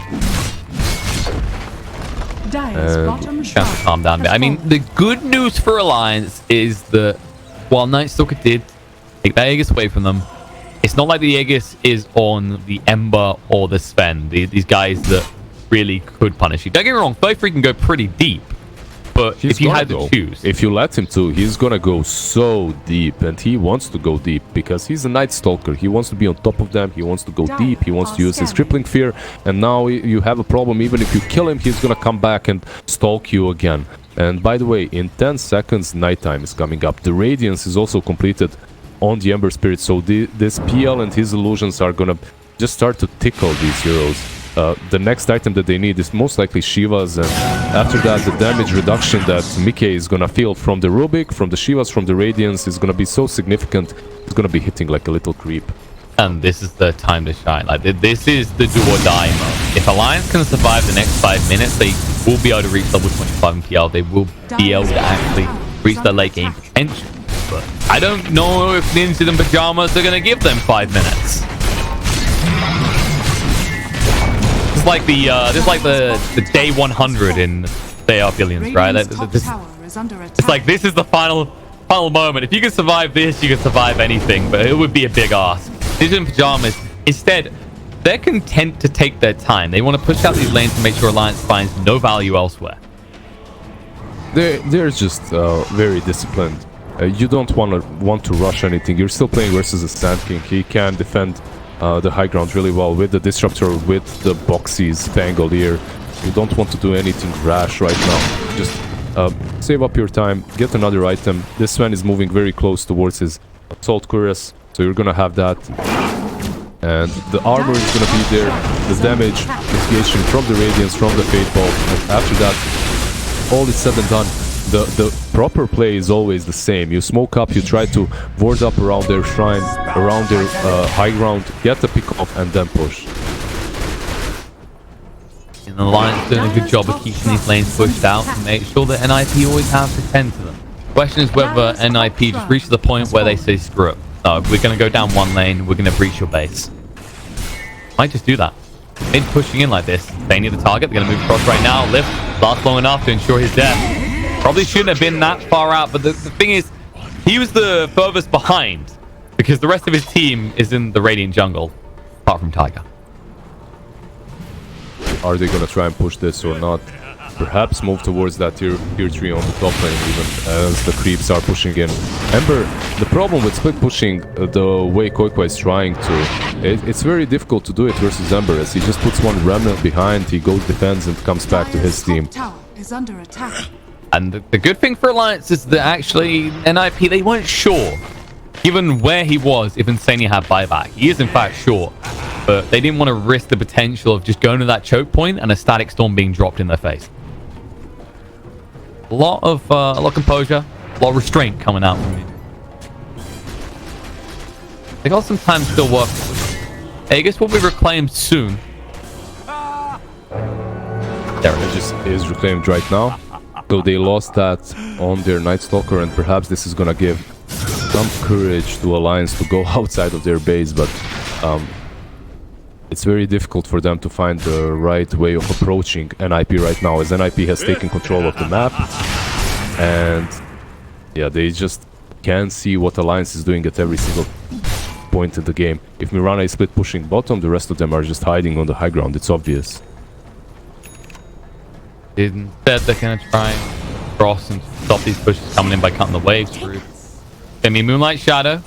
Calm down a bit. I mean, the good news for Alliance is that while Nightstalker did take that Aegis away from them, it's not like the Aegis is on the Ember or the Sven. These guys that really could punish you. Don't get me wrong, 33 can go pretty deep. But if you had to choose, if you let him to, he's gonna go so deep, and he wants to go deep because he's a Night Stalker. He wants to be on top of them. He wants to go deep. He wants to use his crippling fear. And now you have a problem. Even if you kill him, he's gonna come back and stalk you again. And by the way, in 10 seconds, nighttime is coming up. The Radiance is also completed on the Ember Spirit, so this PL and his illusions are gonna just start to tickle these heroes. The next item that they need is most likely Shiva's, and after that the damage reduction that Mike is gonna feel from the Rubik, from the Shiva's, from the Radiance is gonna be so significant. It's gonna be hitting like a little creep. And this is the time to shine. Like, this is the do or die mode. If Alliance can survive the next 5 minutes, they will be able to reach level 25 in PL. They will be able to actually reach their late game potential. But I don't know if Ninja and Pajamas are gonna give them 5 minutes. It's like the day 100 in They Are Billions, right? It's like this is the final moment. If you can survive this, you can survive anything, but it would be a big ask. Ninja and Pajamas, instead, they're content to take their time. They want to push out these lanes to make sure Alliance finds no value elsewhere. They're just very disciplined. You don't want to rush anything. You're still playing versus a Sand King. He can defend the high ground really well with the Disruptor, with the Boxies, Pangolier. You don't want to do anything rash right now. Just save up your time, get another item. This Sven is moving very close towards his Assault Cuirass, so you're gonna have that. And the armor is gonna be there, the damage, mitigation from the Radiance, from the Fate Bolt. And after that, all is said and done. The proper play is always the same. You smoke up, you try to ward up around their shrine, around their high ground, get the pick off, and then push. And the Alliance doing a good job of keeping these lanes pushed out to make sure that NIP always have to tend to them. The question is whether NIP just reaches the point where they say screw it. No, if we're going to go down one lane, we're going to breach your base. Might just do that. Mid pushing in like this. They need the target. They're going to move across right now. Lift lasts long enough to ensure his death. Probably shouldn't have been that far out, but the thing is, he was the furthest behind because the rest of his team is in the Radiant jungle, apart from Tiger. Are they going to try and push this or not? Perhaps move towards that tier 3 on the top lane even as the creeps are pushing in. Ember, the problem with split pushing the way Koikwa is trying to, it's very difficult to do it versus Ember as he just puts one Remnant behind, he goes defends and comes back to his team. Top tower is under attack. And the good thing for Alliance is that actually NIP, they weren't sure. Given where he was, if Insania had buyback. He is in fact short. But they didn't want to risk the potential of just going to that choke point and a static storm being dropped in their face. A lot of composure, a lot of restraint coming out from me. They got some time still working. Aegis will be reclaimed soon. There it Aegis is reclaimed right now. So they lost that on their Night Stalker, and perhaps this is gonna give some courage to Alliance to go outside of their base, but it's very difficult for them to find the right way of approaching NIP right now, as NIP has taken control of the map, and yeah, they just can't see what Alliance is doing at every single point in the game. If Mirana is split pushing bottom, the rest of them are just hiding on the high ground, it's obvious. Instead, they're going to try and cross and stop these pushes coming in by cutting the waves through. I mean, Moonlight Shadow,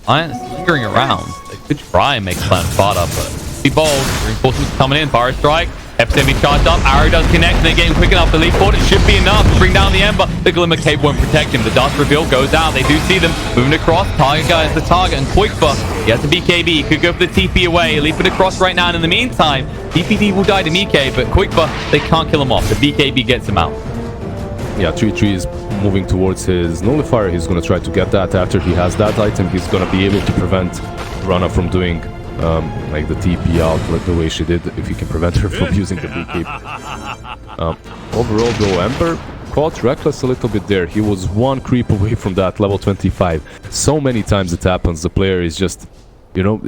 Alliance lingering around. They could try and make Plan Sparta, but be bold. Reinforcements coming in. Fire Strike. Epicenter charged up. Arrow does connect, and they're getting quick enough to leap forward. It should be enough to bring down the Ember. The Glimmer Cave won't protect him. The dust reveal goes out. They do see them moving across. Tiger is the target, and Quickbuff, he has the BKB. He could go for the TP away. Leaping across right now, and in the meantime, DPD will die to Mike, but Quickbuff, they can't kill him off. The BKB gets him out. Yeah, 3-3 is moving towards his Nullifier. He's going to try to get that. After he has that item, he's going to be able to prevent Rana from doing like the TP out like the way she did, if he can prevent her from using the BKB. Overall though, Ember caught Reckless a little bit there. He was one creep away from that level 25. So many times it happens, the player is just, you know,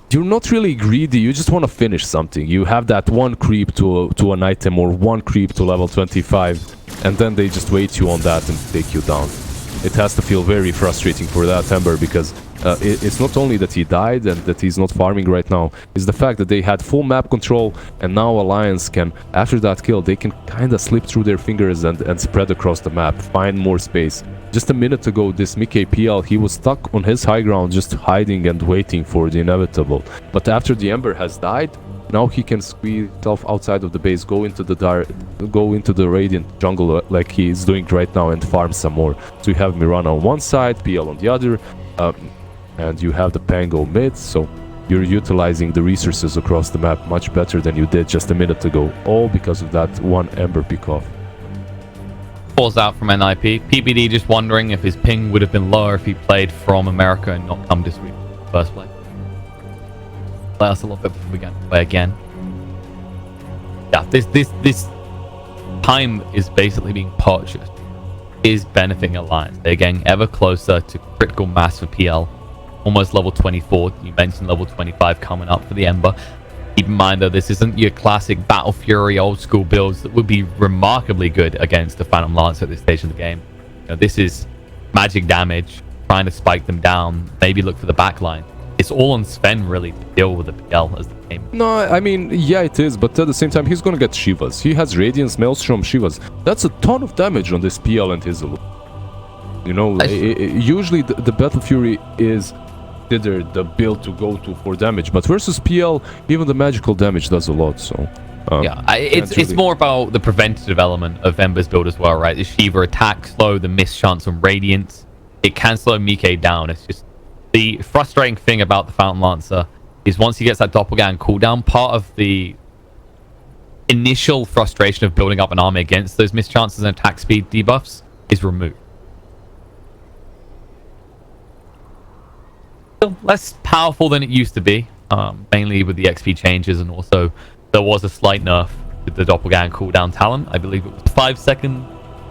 you're not really greedy, you just want to finish something. You have that one creep to an item or one creep to level 25, and then they just wait you on that and take you down. It has to feel very frustrating for that Ember, because it's not only that he died and that he's not farming right now, it's the fact that they had full map control, and now Alliance can, after that kill, they can kind of slip through their fingers and spread across the map, find more space. Just a minute ago, this Mike PL, he was stuck on his high ground, just hiding and waiting for the inevitable. But after the Ember has died, now he can squeeze himself outside of the base, go into the Radiant jungle like he is doing right now, and farm some more. So you have Mirana on one side, PL on the other, and you have the Pango mid, so you're utilizing the resources across the map much better than you did just a minute ago, all because of that one Ember pick-off. Falls out from NIP. PBD just wondering if his ping would have been lower if he played from America and not come this week in the first place. Play us a little bit before we go and play again. Yeah, this time is basically being purchased. Is benefiting Alliance. They're getting ever closer to critical mass for PL. Almost level 24. You mentioned level 25 coming up for the Ember. Keep in mind though, this isn't your classic Battle Fury old school builds that would be remarkably good against the Phantom Lance at this stage of the game. You know, this is magic damage, trying to spike them down, maybe look for the backline. It's all on Sven really to deal with the PL as the game. No, I mean, yeah, it is, but at the same time, he's gonna get Shivas. He has Radiance, Maelstrom, Shivas. That's a ton of damage on this PL and his ult. You know, usually the Battle Fury is the build to go to for damage, but versus PL, even the magical damage does a lot, so... yeah, it's more about the preventative element of Ember's build as well, right? The Shiva attack slow, the miss chance on Radiance, it can slow Mike down. It's just the frustrating thing about the Fountain Lancer is once he gets that Doppelgang cooldown, part of the initial frustration of building up an army against those miss chances and attack speed debuffs is removed. Still less powerful than it used to be, mainly with the XP changes, and also there was a slight nerf with the Doppelgang cooldown talent. I believe it was 5 seconds.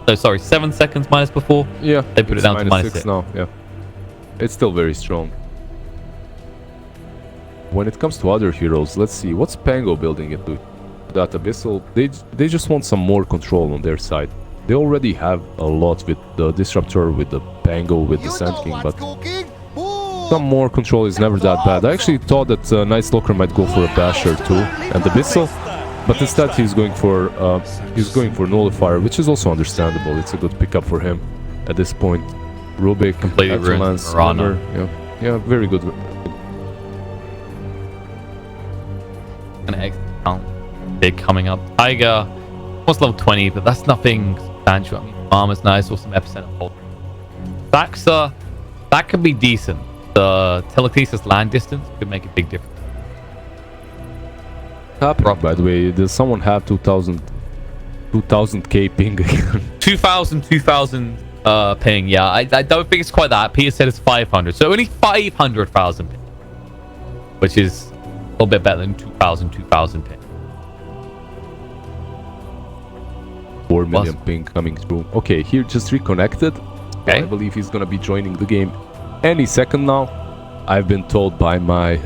No, sorry, 7 seconds minus before. Yeah, they put it down to minus 6 now. Yeah, it's still very strong. When it comes to other heroes, let's see what's Pango building into. That Abyssal, they just want some more control on their side. They already have a lot with the Disruptor, with the Pango, with the Sand King, but some more control is never that bad. I actually thought that Night Stalker might go for a Basher too, and Abyssal, but instead he's going for Nullifier, which is also understandable. It's a good pickup for him at this point. Rubik, completely ruined Mirana. Yeah, very good. An X count big coming up. Tiger, almost level 20, but that's nothing substantial. I mean, Pajamas nice, or some epicenter hold. Saxa, that could be decent. The telekinesis land distance could make a big difference. By the way, does someone have 2000k ping again? 2000 ping, yeah. I don't think it's quite that. Peter said it's 500, so only 500,000 ping, which is a little bit better than 2000 ping. 4 million ping coming through. Okay, here just reconnected. Okay. I believe he's gonna be joining the game any second now. I've been told by my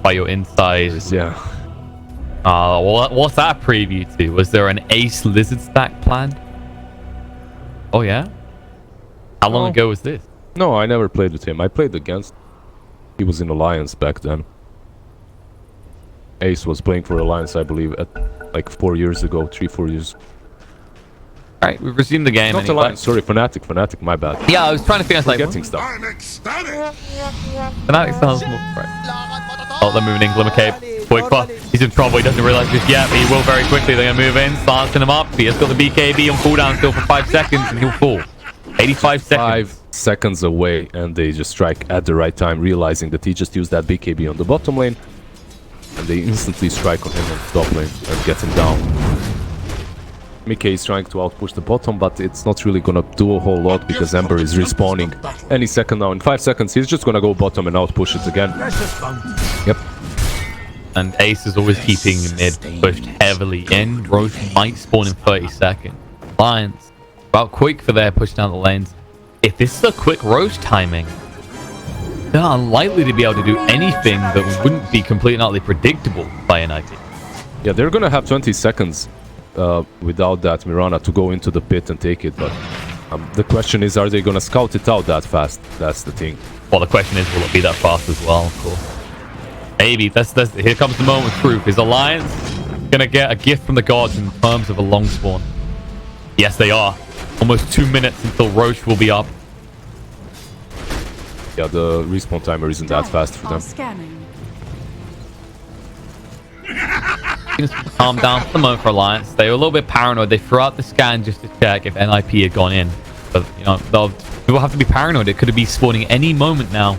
By your inside. yeah. What's that preview to? Was there an ace lizard stack planned? Oh yeah? How long ago was this? No, I never played with him. I played against. He was in Alliance back then. Ace was playing for Alliance, I believe, at like 4 years ago, 3-4 years. Alright, we've resumed the game. Not anyway. Alliance, sorry, Fnatic, my bad. Yeah, I was trying to think. I was like, Getting stuff. I'm ecstatic. Fnatic sounds more right. Oh, they're moving in. Glimmer Cape. Quick pass. He's in trouble. He doesn't realize this yet, but he will very quickly. They're going to move in. Starting him up. He has got the BKB on cooldown still for 5 seconds, and he'll fall. 85 seconds. 5 seconds away, and they just strike at the right time, realizing that he just used that BKB on the bottom lane, and they instantly strike on him on the top lane and get him down. Mickey is trying to outpush the bottom, but it's not really gonna do a whole lot because Ember is respawning any second now. In 5 seconds, he's just gonna go bottom and outpush it again. Yep. And Ace is always keeping mid pushed heavily in. Roche might spawn in 30 seconds. Lions, about quick for their push down the lanes. If this is a quick Roche timing, they're unlikely to be able to do anything that wouldn't be completely and utterly predictable by NIT. Yeah, they're gonna have 20 seconds without that Mirana to go into the pit and take it, but the question is, are they gonna scout it out that fast? That's the thing. Well, the question is, will it be that fast as well, of course? Maybe. Here comes the moment of truth. Is Alliance gonna get a gift from the gods in terms of a long spawn? Yes, they are. Almost 2 minutes until Roche will be up. Yeah, the respawn timer isn't that fast for them. Scanning. Calm down for the moment for Alliance. They were a little bit paranoid. They threw out the scan just to check if NIP had gone in. But, you know, they'll have to be paranoid. It could be spawning any moment now.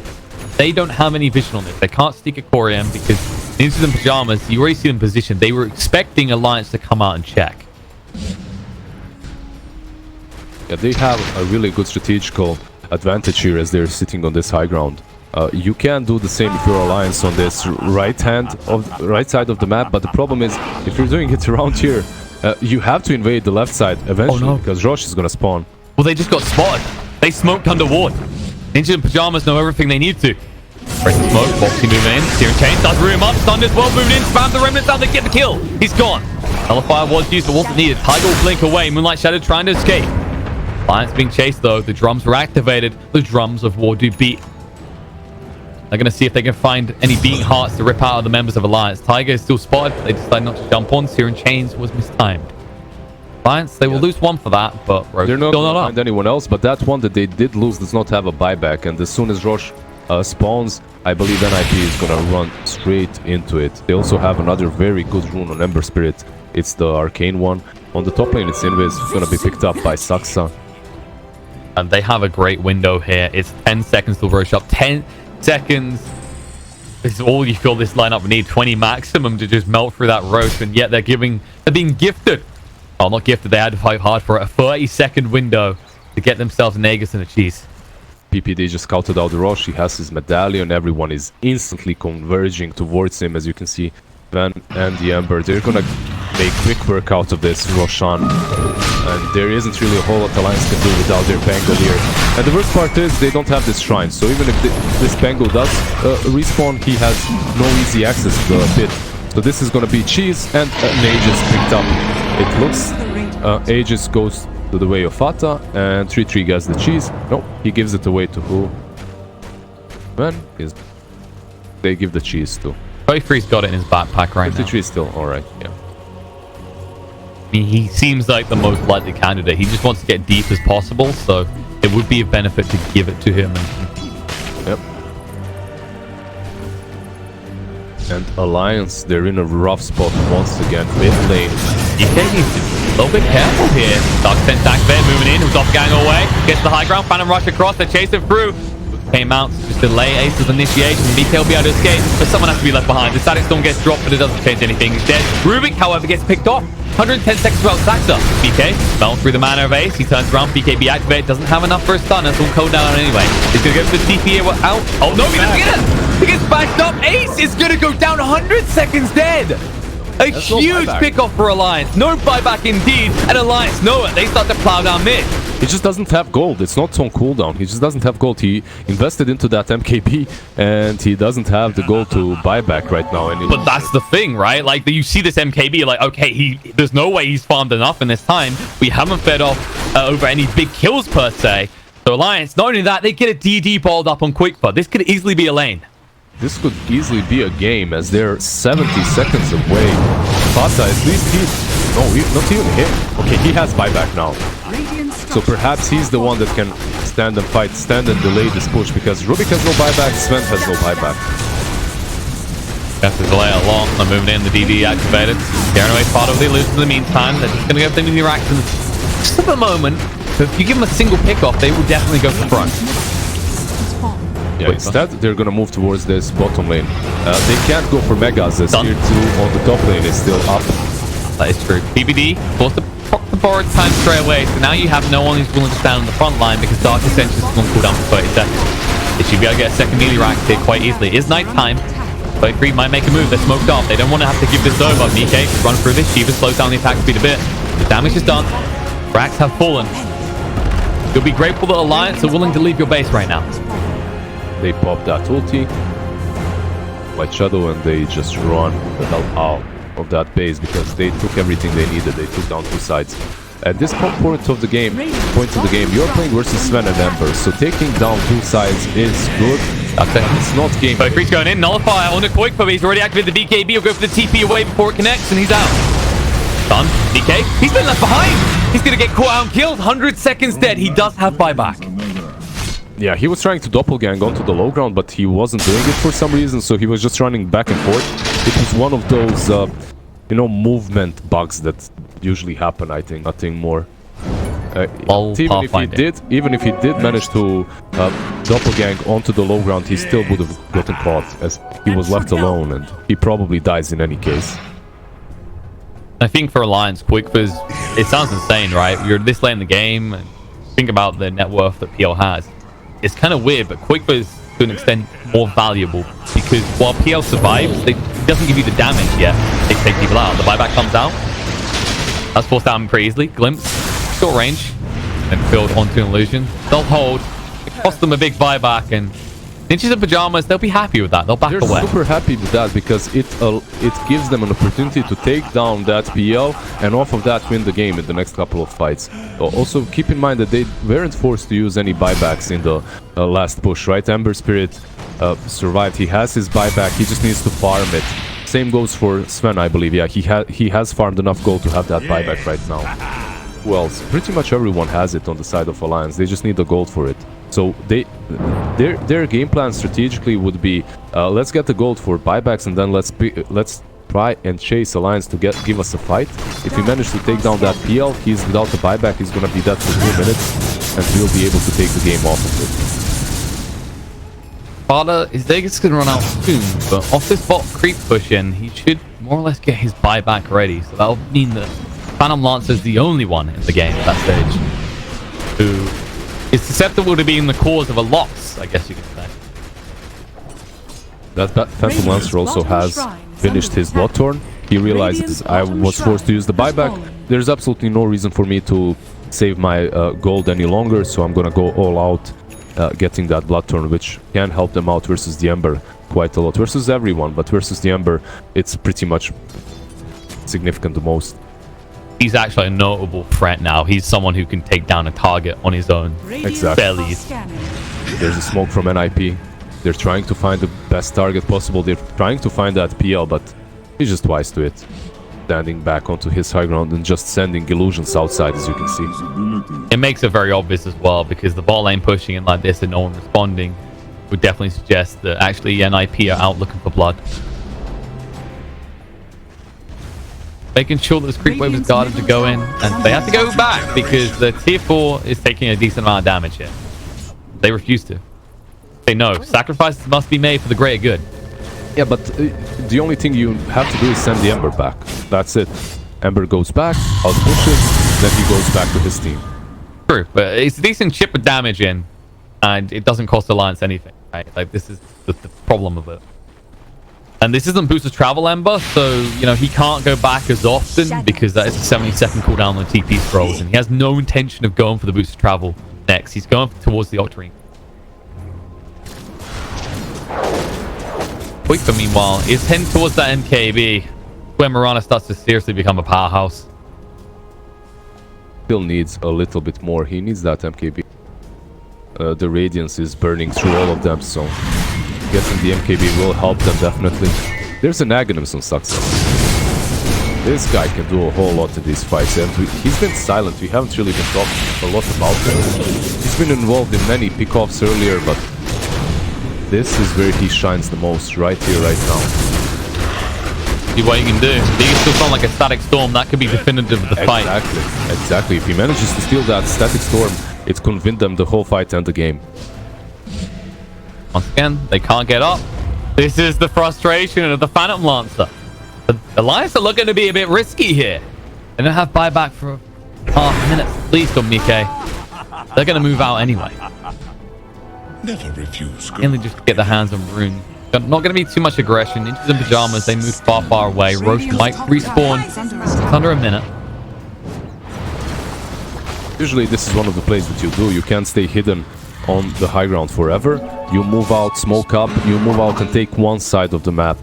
They don't have any vision on this. They can't sneak a core in because Ninjas and Pajamas, you already see them positioned. They were expecting Alliance to come out and check. Yeah, they have a really good strategical advantage here as they're sitting on this high ground. You can do the same if you're Alliance on this right side of the map, but the problem is if you're doing it around here, you have to invade the left side eventually because Roche is gonna spawn. Well, they just got spotted. They smoked under ward. Ninja and Pajamas know everything they need to. Breaking smoke, Boxy moving in. Searing Chains does room up. Stunned as well, moving in. Spam the remnants out. They get the kill. He's gone. Nullifier was used, but wasn't needed. Tiger will blink away. Moonlight Shadow trying to escape. Alliance being chased though. The drums were activated. The drums of war do beat. They're going to see if they can find any beating hearts to rip out of the members of Alliance. Tiger is still spotted, but they decide not to jump on. Searing Chains was mistimed. Alliance, they will lose one for that, but Roche They're not still going not to up. find anyone else, but that one that they did lose does not have a buyback, and as soon as Roche spawns, I believe NIP is going to run straight into it. They also have another very good rune on Ember Spirit. It's the arcane one. On the top lane, it's Invis. It's going to be picked up by Saxa. And they have a great window here. It's 10 seconds to Roche up. 10 seconds. This is all you feel this lineup would need. 20 maximum to just melt through that Roche, and yet they're being gifted. Oh, not gifted. They had to fight hard for it. A 30-second window to get themselves an Aegis and a cheese. PPD just scouted out the Roche. He has his medallion. Everyone is instantly converging towards him, as you can see. Van and the Ember, they're gonna make quick work out of this Roshan, and there isn't really a whole lot Alliance can do without their Bangle here. And the worst part is they don't have this shrine, so even if this Bangle does respawn, he has no easy access to the pit. So this is gonna be cheese, and an Aegis picked up. It looks Aegis goes to the way of Fata, and 3-3 gets the cheese. No, he gives it away to who? Man, they give the cheese to. 33's got it in his backpack right now. 53 is still alright, yeah. I mean, he seems like the most likely candidate. He just wants to get deep as possible, so it would be a benefit to give it to him. Yep. And Alliance, they're in a rough spot once again. Mid lane. DK needs to A little bit careful here. Dark Sense activated, moving in. Who's off gang away. Gets to the high ground. Phantom rush across. They chase him through. Came out to just delay Ace's initiation. BK will be able to escape, but someone has to be left behind. The static storm gets dropped, but it doesn't change anything. He's dead. Rubik, however, gets picked off. 110 seconds without Saxa. BK fell through the mana of Ace. He turns around. BKB activate. Doesn't have enough for a stun. That's all cold down anyway. He's going to go for the TP out. Oh, no, he doesn't get it. He gets bashed up. Ace is going to go down 100 seconds dead. A huge pick-off for Alliance. No buyback indeed. And Alliance know it. They start to plow down mid. He just doesn't have gold. It's not on cooldown. He just doesn't have gold. He invested into that MKB, and he doesn't have the gold to buy back right now. But that's the thing, right? Like, you see this MKB, like, okay, there's no way he's farmed enough in this time. We haven't fed off over any big kills, per se. So Alliance, not only that, they get a DD balled up on Quickfoot. This could easily be a lane. This could easily be a game, as they're 70 seconds away. Fata, at least he's... No, not even him. Okay, he has buyback now. So perhaps he's the one that can stand and fight, stand and delay this push, because Rubik has no buyback, Sven has no buyback. Have to delay it long. I'm moving in, the DD activated. Scaring away part of the lose in the meantime. They're just going to go for the new racks. Just at the moment, if you give them a single pick off, they will definitely go for front. Yeah, instead, they're going to move towards this bottom lane. They can't go for Megas, as tier 2 on the top lane is still up. That is true. PBD forced to proc the borrowed time straight away, so now you have no one who's willing to stand on the front line because Dark Ascension is going to cool down for 30 seconds. They should be able to get a second melee rack here quite easily. It is night time. 33 might make a move. They're smoked off. They don't want to have to give this over. BK run through this. Shiva slows down the attack speed a bit. The damage is done. Racks have fallen. You'll be grateful that Alliance are willing to leave your base right now. They pop that ulti, White Shadow, and they just run the hell out of that base because they took everything they needed. They took down two sides. At this point of the game, you're playing versus Sven and Ember, so taking down two sides is good. It's not game. So Freak's going in, Nullify on the quick, but he's already activated the BKB. He'll go for the TP away before it connects, and he's out. Done. BK, he's been left behind. He's going to get caught out and killed. 100 seconds dead. He does have buyback. Yeah, he was trying to doppelgang onto the low ground, but he wasn't doing it for some reason, so he was just running back and forth. It was one of those, movement bugs that usually happen, I think. Nothing more. Even if he did manage to doppelgang onto the low ground, he still would have gotten caught, as he was left alone, and he probably dies in any case. I think for Alliance, Quickfizz, it sounds insane, right? You're this late in the game, and think about the net worth that PL has. It's kind of weird, but Quickfizz, to an extent, more valuable, because while PL survives, it doesn't give you the damage yet. They take people out. The buyback comes out. That's forced down pretty easily. Glimpse, short range, and filled onto an illusion. They'll hold. It costs them a big buyback, and Ninjas and Pajamas, they'll be happy with that. They'll back away. They're super happy with that because it gives them an opportunity to take down that PL and off of that win the game in the next couple of fights. Also, keep in mind that they weren't forced to use any buybacks in the last push, right? Ember Spirit survived. He has his buyback. He just needs to farm it. Same goes for Sven, I believe. Yeah, he has farmed enough gold to have that buyback right now. Well, pretty much everyone has it on the side of Alliance. They just need the gold for it. So their game plan strategically would be, let's get the gold for buybacks, and then let's try and chase Alliance to give us a fight. If we manage to take down that PL, he's without the buyback, he's gonna be dead for 2 minutes, and we'll be able to take the game off of it. Father, his Vegas can run out soon, but off this bot creep push in, he should more or less get his buyback ready. So that'll mean that Phantom Lancer is the only one in the game at that stage who is susceptible to being the cause of a loss, I guess you could say. That Phantom Lancer also has finished his Bloodthorn. He realizes I was forced to use the buyback. There's absolutely no reason for me to save my gold any longer, so I'm gonna go all out getting that Bloodthorn, which can help them out versus the Ember quite a lot. Versus everyone, but versus the Ember, it's pretty much significant the most. He's actually a notable threat now. He's someone who can take down a target on his own. Exactly. There's a smoke from NIP. They're trying to find the best target possible. They're trying to find that PL, but he's just wise to it. Standing back onto his high ground and just sending illusions outside, as you can see. It makes it very obvious as well, because the bot lane pushing in like this and no one responding would definitely suggest that actually NIP are out looking for blood. making sure that this creep wave is guarded to go in, and they have to go back because the tier 4 is taking a decent amount of damage here. They refuse to. They know sacrifices must be made for the greater good. Yeah, but the only thing you have to do is send the Ember back. That's it. Ember goes back, out pushes, then he goes back to his team. True, but it's a decent chip of damage in, and it doesn't cost Alliance anything, right? Like, this is the problem of it. And this isn't boosted travel Ember, so, you know, he can't go back as often because that is a 70-second cooldown on the TP scrolls, and he has no intention of going for the boosted travel next. He's going towards the Octarine. Quicker, meanwhile, is heading towards that MKB, where Mirana starts to seriously become a powerhouse. Still needs a little bit more. He needs that MKB. The Radiance is burning through all of them, so guessing the MKB will help them definitely. There's an Aghanim on success. This guy can do a whole lot in these fights, and he's been silent. We haven't really been talking a lot about him. He's been involved in many pickoffs earlier, but this is where he shines the most, right here, right now. See what you can do. He can still sound like a static storm. That could be definitive of the fight. Exactly. If he manages to steal that static storm, it's convinced them the whole fight and the game. Once again, they can't get up. This is the frustration of the Phantom Lancer. The Alliance are looking to be a bit risky here. They don't have buyback for half a minute at least on Mike. They're going to move out anyway. Never refuse. Mainly just to get their hands on Rune. Not going to be too much aggression. Ninjas in Pajamas, they move far, far away. Roche might respawn. It's under a minute. Usually this is one of the plays that you do. You can't stay hidden on the high ground forever. You move out, smoke up, you move out and take one side of the map.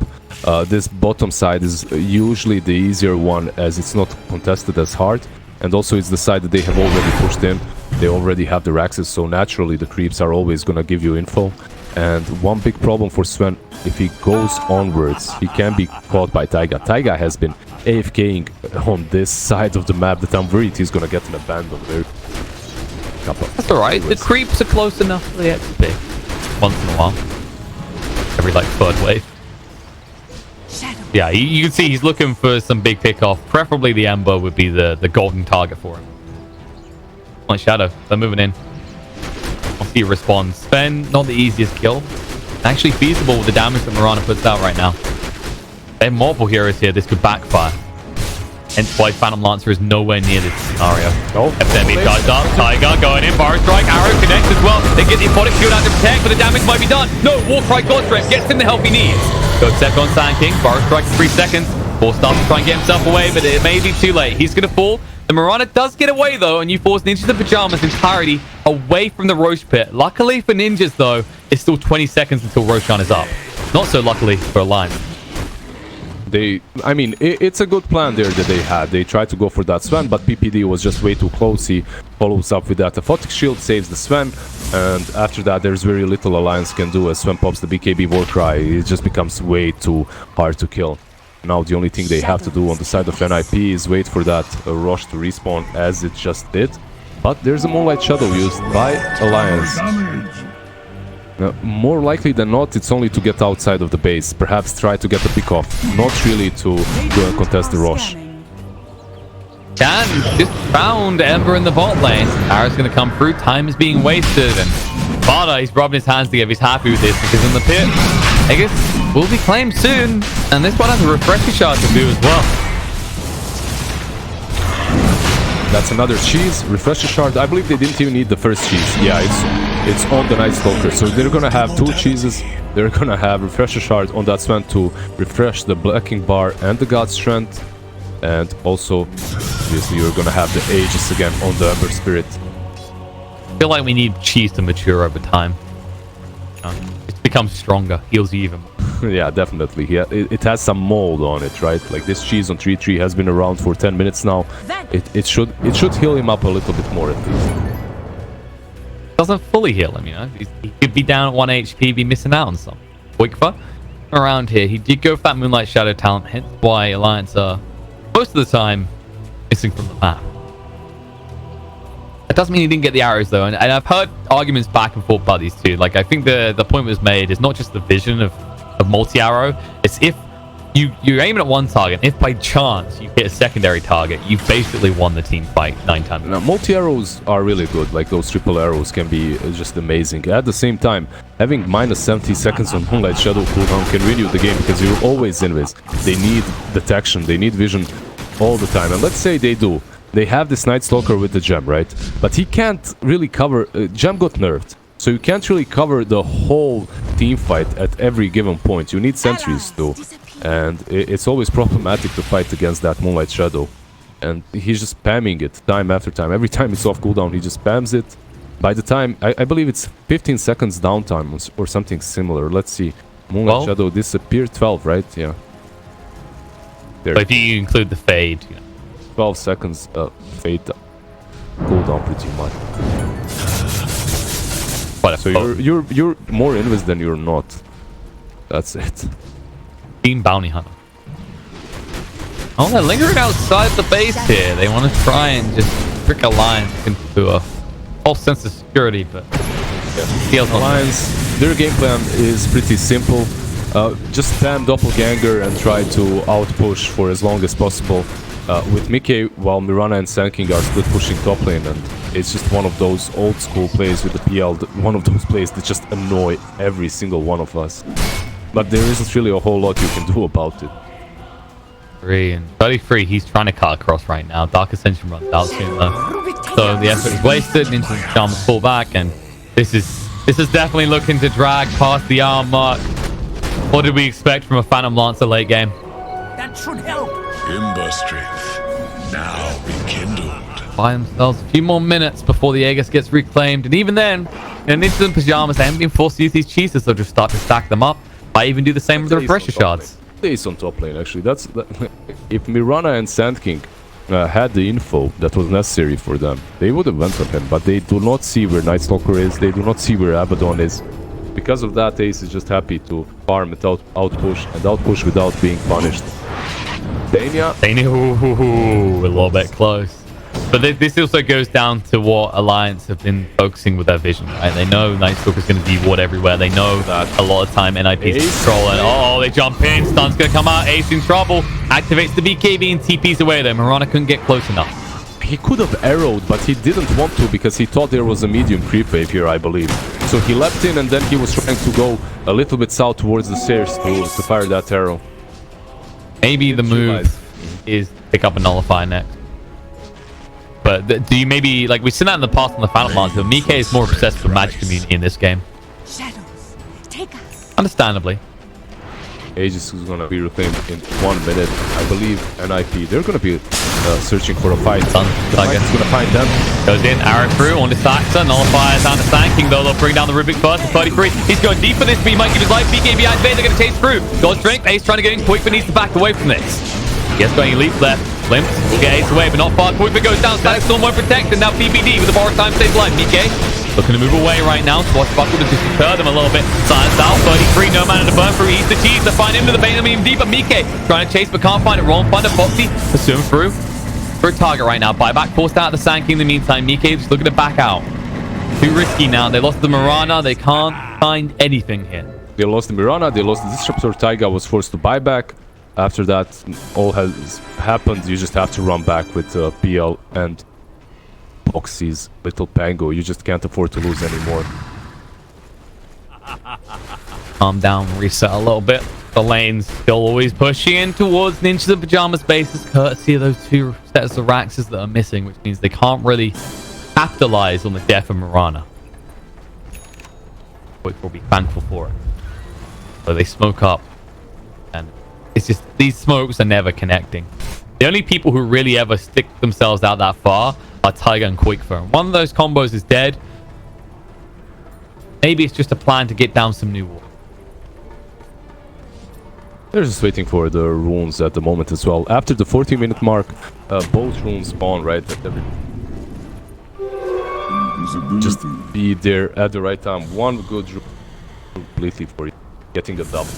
This bottom side is usually the easier one as it's not contested as hard. And also it's the side that they have already pushed in. They already have the Raxes, so naturally the creeps are always gonna give you info. And one big problem for Sven, if he goes onwards, he can be caught by Taiga. Taiga has been AFKing on this side of the map that I'm worried he's gonna get an abandon very That's alright. The creeps are close enough for the XP. Once in a while. Every like third wave. Yeah, you can see he's looking for some big pick-off. Preferably the Ember would be the golden target for him. Like Shadow, they're moving in. I'll see you respond. Sven, not the easiest kill. Actually feasible with the damage that Mirana puts out right now. They have multiple heroes here. This could backfire. Hence why Phantom Lancer is nowhere near this scenario. Epidemic charged up. Tiger going in. Bar Strike. Arrow connects as well. They get the Aquatic Shield out to protect, but the damage might be done. No, Warcry God Strength gets him the help he needs. Goes second on Sand King. Bar Strike for 3 seconds. Forced up to try and get himself away, but it may be too late. He's going to fall. The Mirana does get away, though, and you force Ninjas in Pajamas entirety away from the Roche pit. Luckily for Ninjas, though, it's still 20 seconds until Roshan is up. Not so luckily for Alliance. I mean, it's a good plan there that they had. They tried to go for that Sven, but PPD was just way too close. He follows up with that Aphotic Shield, saves the Sven, and after that, there's very little Alliance can do. As Sven pops the BKB Warcry, it just becomes way too hard to kill. Now the only thing they have to do on the side of NIP is wait for that Roche to respawn as it just did. But there's a Moonlight Shadow used by Alliance. More likely than not, it's only to get outside of the base. Perhaps try to get a pick off, not really to go and contest the Roche. Can just found Ember in the bot lane. Arrow's going to come through. Time is being wasted, and Bada, he's rubbing his hands together. He's happy with this because in the pit, I guess, will be claimed soon. And this one has a refresher shard to do as well. That's another cheese, refresher shard. I believe they didn't even need the first cheese. Yeah, it's on the Night Stalker. So they're gonna have 2 cheeses. They're gonna have refresher shard on that Sven to refresh the blacking bar and the God Strength. And also, obviously, you're gonna have the Aegis again on the Ember Spirit. I feel like we need cheese to mature over time. It becomes stronger, heals you even more. Yeah, definitely. Yeah, it has some mold on it, right? Like this cheese on 3-3 has been around for 10 minutes now. It should heal him up a little bit more at least. Doesn't fully heal him, you know. He could be down at 1 HP, be missing out on some. Wigfa around here, he did go for that Moonlight Shadow talent, hence why Alliance are most of the time missing from the map. That doesn't mean he didn't get the arrows though, and I've heard arguments back and forth about these two. Like I think the point was made is not just the vision of multi-arrow, it's if you're aiming at one target. If by chance you hit a secondary target, you've basically won the team fight 9 times. Now, multi-arrows are really good, like those triple arrows can be just amazing. At the same time, having minus 70 seconds on Moonlight Shadow cooldown can win you the game because you're always invis. They need detection, they need vision all the time. And let's say they do. They have this Night Stalker with the gem, right? But he can't really cover... gem got nerfed. So you can't really cover the whole team fight at every given point. You need sentries too. And it's always problematic to fight against that Moonlight Shadow. And he's just spamming it time after time. Every time it's off cooldown, he just spams it. By the time... I believe it's 15 seconds downtime or something similar. Let's see. Moonlight Shadow disappeared. 12, right? Yeah. There. But if you include the fade... 12 seconds fade cooldown pretty much. So you're more invis than you're not. That's it. Team Bounty Hunter. Oh, they're lingering outside the base here. They want to try and just trick Alliance into a false sense of security, but Alliance, their game plan is pretty simple. Just spam Doppelganger and try to outpush for as long as possible. With Mickey, while Mirana and Sanking are split pushing top lane, and it's just one of those old school plays with the PL, one of those plays that just annoy every single one of us. But there isn't really a whole lot you can do about it. 3 and 33, he's trying to cut across right now. Dark Ascension runs out soon though. So the effort is wasted, Ninja and Pajamas pull back, and this is definitely looking to drag past the hour mark. What did we expect from a Phantom Lancer late game? That should help. Imba strength, now rekindled. By themselves a few more minutes before the Aegis gets reclaimed, and even then, Ninjas and Pajamas, they haven't been forced to use these cheeses, they'll just start to stack them up. I even do the same with the refresher shards. Days on top lane, actually. If Mirana and Sand King had the info that was necessary for them, they would have went on him, but they do not see where Night Stalker is, they do not see where Abaddon is. Because of that, Ace is just happy to farm it outpush without being punished. Dania, a little bit close. But this also goes down to what Alliance have been focusing with their vision, right? They know Night Stalker's going to be ward everywhere. They know that a lot of time NIP's controlling. Oh, they jump in. Stun's going to come out. Ace in trouble. Activates the BKB and TP's away there. Mirana couldn't get close enough. He could have arrowed, but he didn't want to because he thought there was a medium creep wave here, I believe. So he leapt in and then he was trying to go a little bit south towards the stairs to fire that arrow. Maybe the move is pick up a Nullifier next. But do you maybe, like we've seen that in the past on the Phantom Lancer, Mike is more obsessed with magic community in this game. Shadows, take us. Understandably. Aegis is going to be reclaimed in 1 minute. I believe NIP, they're going to be searching for a fight. The fight is going to find them. Goes in, arrow through onto Saxa, Nullifiers down to Sanking though. They'll bring down the Rubik first. 33. He's going deep for this, but he might give his life. BKB activated, they're going to chase through. God strength, Ace trying to get in quick, but needs to back away from this. He has got any leaps left. Limps will get Ace away, but not far. Quickly goes down. Static Storm won't protect, and now PPD with the borrowed time stays alive. BK looking to move away right now. Swashbuckle to just deter them a little bit. Silence out. 33. No mana to burn through. He's the cheese to find him to the bane of him deep. But Mike trying to chase, but can't find it. Wrong. Find a Foxy. Pursuing through for a target right now. Buyback forced out of the Sanking in the meantime. Mike just looking to back out. Too risky now. They lost the Mirana. They can't find anything here. They lost the Mirana. They lost the Disruptor. Taiga was forced to buy back. After that, all has happened. You just have to run back with PL and Boxy's little Pango. You just can't afford to lose anymore. Calm down, reset a little bit. The lane's still always pushing in towards Ninjas and Pajamas bases, courtesy of those 2 sets of Raxes that are missing, which means they can't really capitalize on the death of Mirana. Which will be thankful for it. So they smoke up. And it's just, these smokes are never connecting. The only people who really ever stick themselves out that far are Tiger and Quickfire. One of those combos is dead. Maybe it's just a plan to get down some new water. They're just waiting for the runes at the moment as well. After the 40-minute mark, both runes spawn right at every... Just be there at the right time. One good rune completely for you. Getting the double.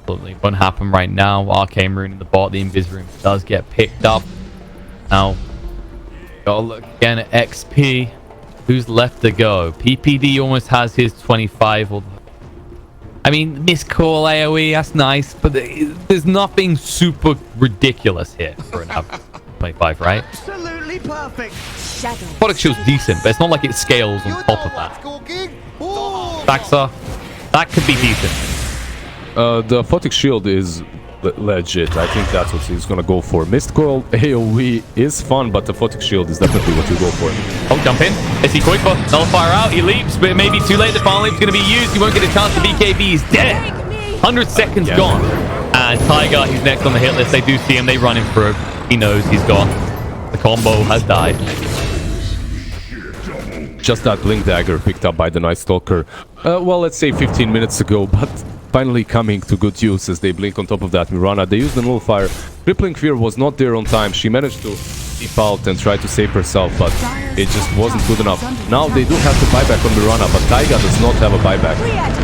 Absolutely. Won't happen right now. Arcane Rune in the bot. The Invis Rune does get picked up. Now, gotta look again at XP. Who's left to go? PPD almost has his 25. I mean, miscall AoE, that's nice, but there's nothing super ridiculous here for an average 25, right? Absolutely perfect. Shadows. Product shield's decent, but it's not like it scales on top of that. Daxa, that could be decent. The Photic Shield is legit. I think that's what he's gonna go for. Mist Coil AoE is fun, but the Photic Shield is definitely what you go for. Oh, jump in. Is he quick for Nullifier out? He leaps, but it may be too late. The final leap's going to be used. He won't get a chance. The BKB is dead. 100 seconds gone. And Tiger, he's next on the hit list. They do see him. They run him through. He knows he's gone. The combo has died. Just that Blink Dagger picked up by the Night Stalker. Well, let's say 15 minutes ago, but finally coming to good use as they blink on top of that Mirana. They used the Nullifier. Crippling Fear was not there on time. She managed to deep out and try to save herself, but it just wasn't good enough. Now they do have the buyback on Mirana, but Taiga does not have a buyback.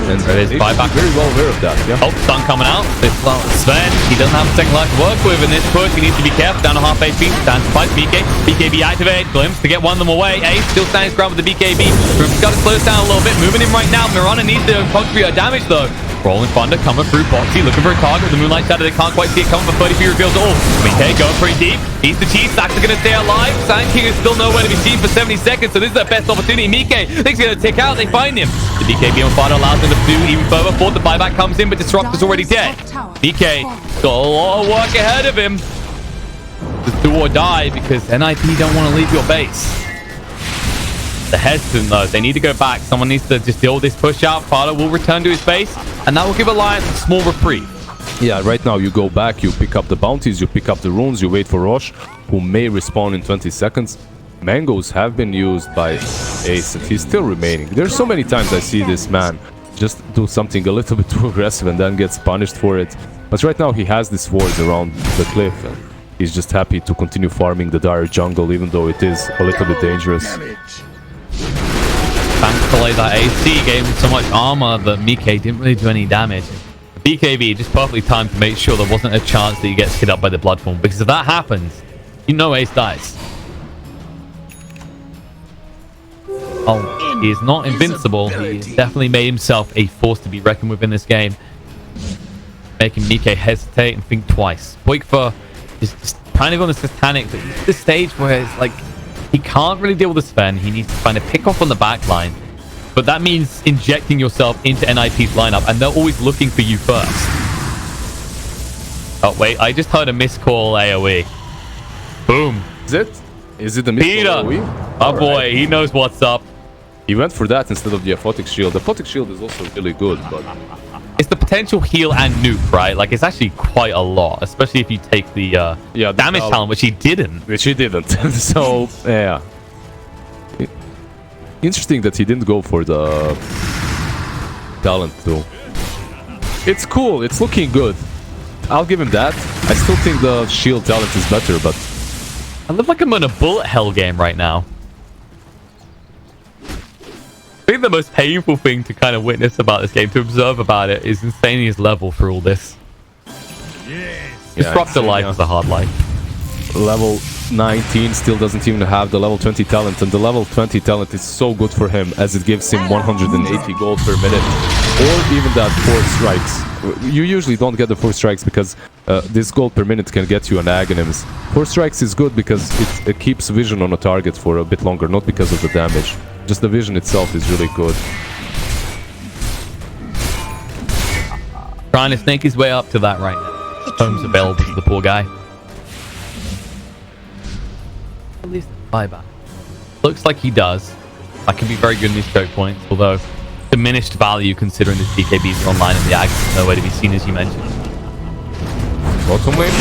And There is buyback. very well aware of that, yeah. Oh, stun coming out. Well, Sven, he doesn't have a second life to work with in this push. He needs to be careful. Down to half HP. Stands to fight BK. BKB activate. Glimpse to get one of them away. Ace still standing his ground with the BKB. Group's got to slow us down a little bit. Moving him right now. Mirana needs to contribute her damage though. Rolling Thunder coming through Boxy, looking for a target with the Moonlight Shadow. They can't quite see it coming, but 33 reveals it all. BK going pretty deep. He's the cheese. Stacks are going to stay alive. Sand King is still nowhere to be seen for 70 seconds, so this is their best opportunity. Mike thinks he's going to tick out. They find him. The BKB on fire allows them to do even further. Thought the buyback comes in, but Disruptor's already dead. BK got a lot of work ahead of him. Just do or die because NIP don't want to leave your base. They're hesitant though. They need to go back. Someone needs to just deal with this push out. Fardo will return to his base, and that will give Alliance a small reprieve. Yeah, right now you go back, you pick up the bounties, you pick up the runes, you wait for Roche, who may respawn in 20 seconds. Mangoes have been used by Ace, and he's still remaining. There's so many times I see this man just do something a little bit too aggressive and then gets punished for it. But right now he has this ward around the cliff, and he's just happy to continue farming the dire jungle, even though it is a little bit dangerous. Thankfully, that AC gave him so much armor that Mike didn't really do any damage. BKB just perfectly timed to make sure there wasn't a chance that he gets hit up by the Bloodform, because if that happens, you know Ace dies. Oh, he is not invincible. He has definitely made himself a force to be reckoned with in this game, making Mike hesitate and think twice. Boikfa is just kind of on this Titanic, but he's at this stage where it's like he can't really deal with the Sven. He needs to find a pick off on the back line. But that means injecting yourself into NIP's lineup, and they're always looking for you first. Oh, wait. I just heard a miscall AoE. Boom. Is it? Is it the Peter. AoE? Oh, boy. He knows what's up. He went for that instead of the Aphotic Shield. The Aphotic Shield is also really good, but It's the potential heal and nuke, right? Like, it's actually quite a lot, especially if you take the the damage talent, which he didn't. which he didn't. So, yeah. Interesting that he didn't go for the talent too. It's cool. It's looking good. I'll give him that. I still think the shield talent is better, but I live like I'm in a bullet hell game right now. I think the most painful thing to kind of witness about this game, to observe about it, is Insania's level through all this. Disruptor life is a hard life. level 19 still doesn't even have the level 20 talent, and the level 20 talent is so good for him as it gives him 180 gold per minute, or even that 4 strikes. You usually don't get the 4 strikes because this gold per minute can get you an Aghanims. 4 strikes is good because it keeps vision on a target for a bit longer, not because of the damage. Just the vision itself is really good. Trying to snake his way up to that right now. Home's available to the poor guy. At least buyback. Looks like he does. That can be very good in these choke points, although diminished value considering the BKBs are online and the Ag is nowhere to be seen, as you mentioned. Bottom lane.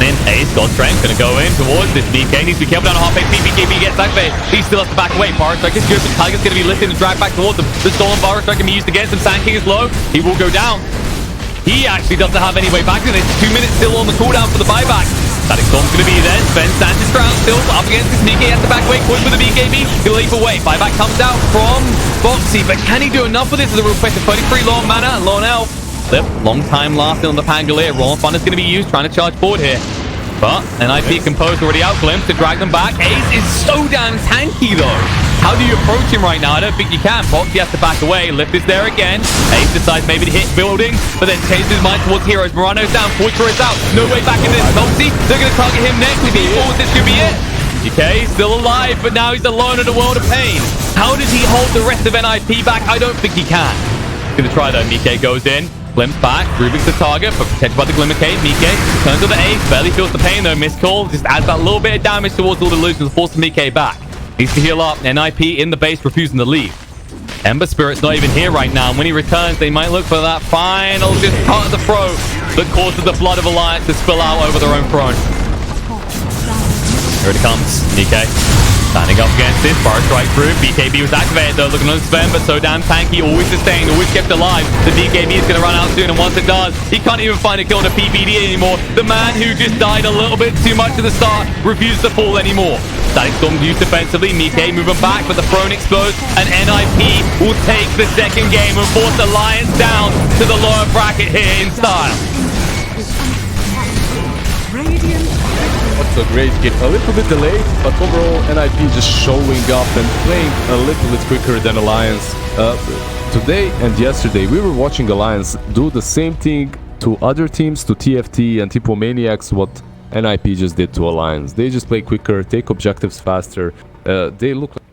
Then Ace, God Strength, gonna go in towards this BK. Needs to be careful down a half HP. BKB gets activated. He still has to back away. Power Strike is good, but Tiger's gonna be lifted and dragged back towards him. The stolen Power Strike can be used against him. Sand King is low. He will go down. He actually doesn't have any way back in it. 2 minutes still on the cooldown for the buyback. Static Storm's gonna be there. Sven stands his ground still up against this BK. Has to back away. Quick with the BKB. He'll leap away. Buyback comes out from Boxy, but can he do enough of this as a real question? 33 long mana and long elf. Flip, long time lasting on the Pangolier. Rolling Thunder's gonna be used, trying to charge forward here. But NIP composed already out, Glimpse to drag them back. Ace is so damn tanky though. How do you approach him right now? I don't think you can. Foxy has to back away. Lift is there again. Ace decides maybe to hit building, but then changes his mind towards heroes. Morano's down. Fortra is out. No way back in this. Foxy, they're going to target him next. If he falls, this could be it. DK still alive, but now he's alone in a world of pain. How does he hold the rest of NIP back? I don't think he can. He's going to try though. Mike goes in. Glimpse back. Rubik's the target, but protected by the Glimmer Cave. Mike turns to the Ace. Barely feels the pain though. Missed call. Just adds that little bit of damage towards all the illusions. Forces Mike back. Needs to heal up. NIP in the base, refusing to leave. Ember Spirit's not even here right now. When he returns, they might look for that final just cut at the throat that causes the blood of Alliance to spill out over their own throne. Here it comes. Nikkei standing up against this. Fire strike through. BKB was activated though, looking on Sven, but so damn tanky. Always sustained, always kept alive. The BKB is going to run out soon, and once it does, he can't even find a kill on a PPD anymore. The man who just died a little bit too much at the start refuses to fall anymore. Static Storm used defensively. Nikkei moving back, but the throne exposed, and NIP will take the second game and force Alliance down to the lower bracket here in style. What's a great game. A little bit delayed, but overall NIP just showing up and playing a little bit quicker than Alliance. Today and yesterday we were watching Alliance do the same thing to other teams, to TFT and Tipo Maniacs, what NIP just did to Alliance. They just play quicker, take objectives faster. They look like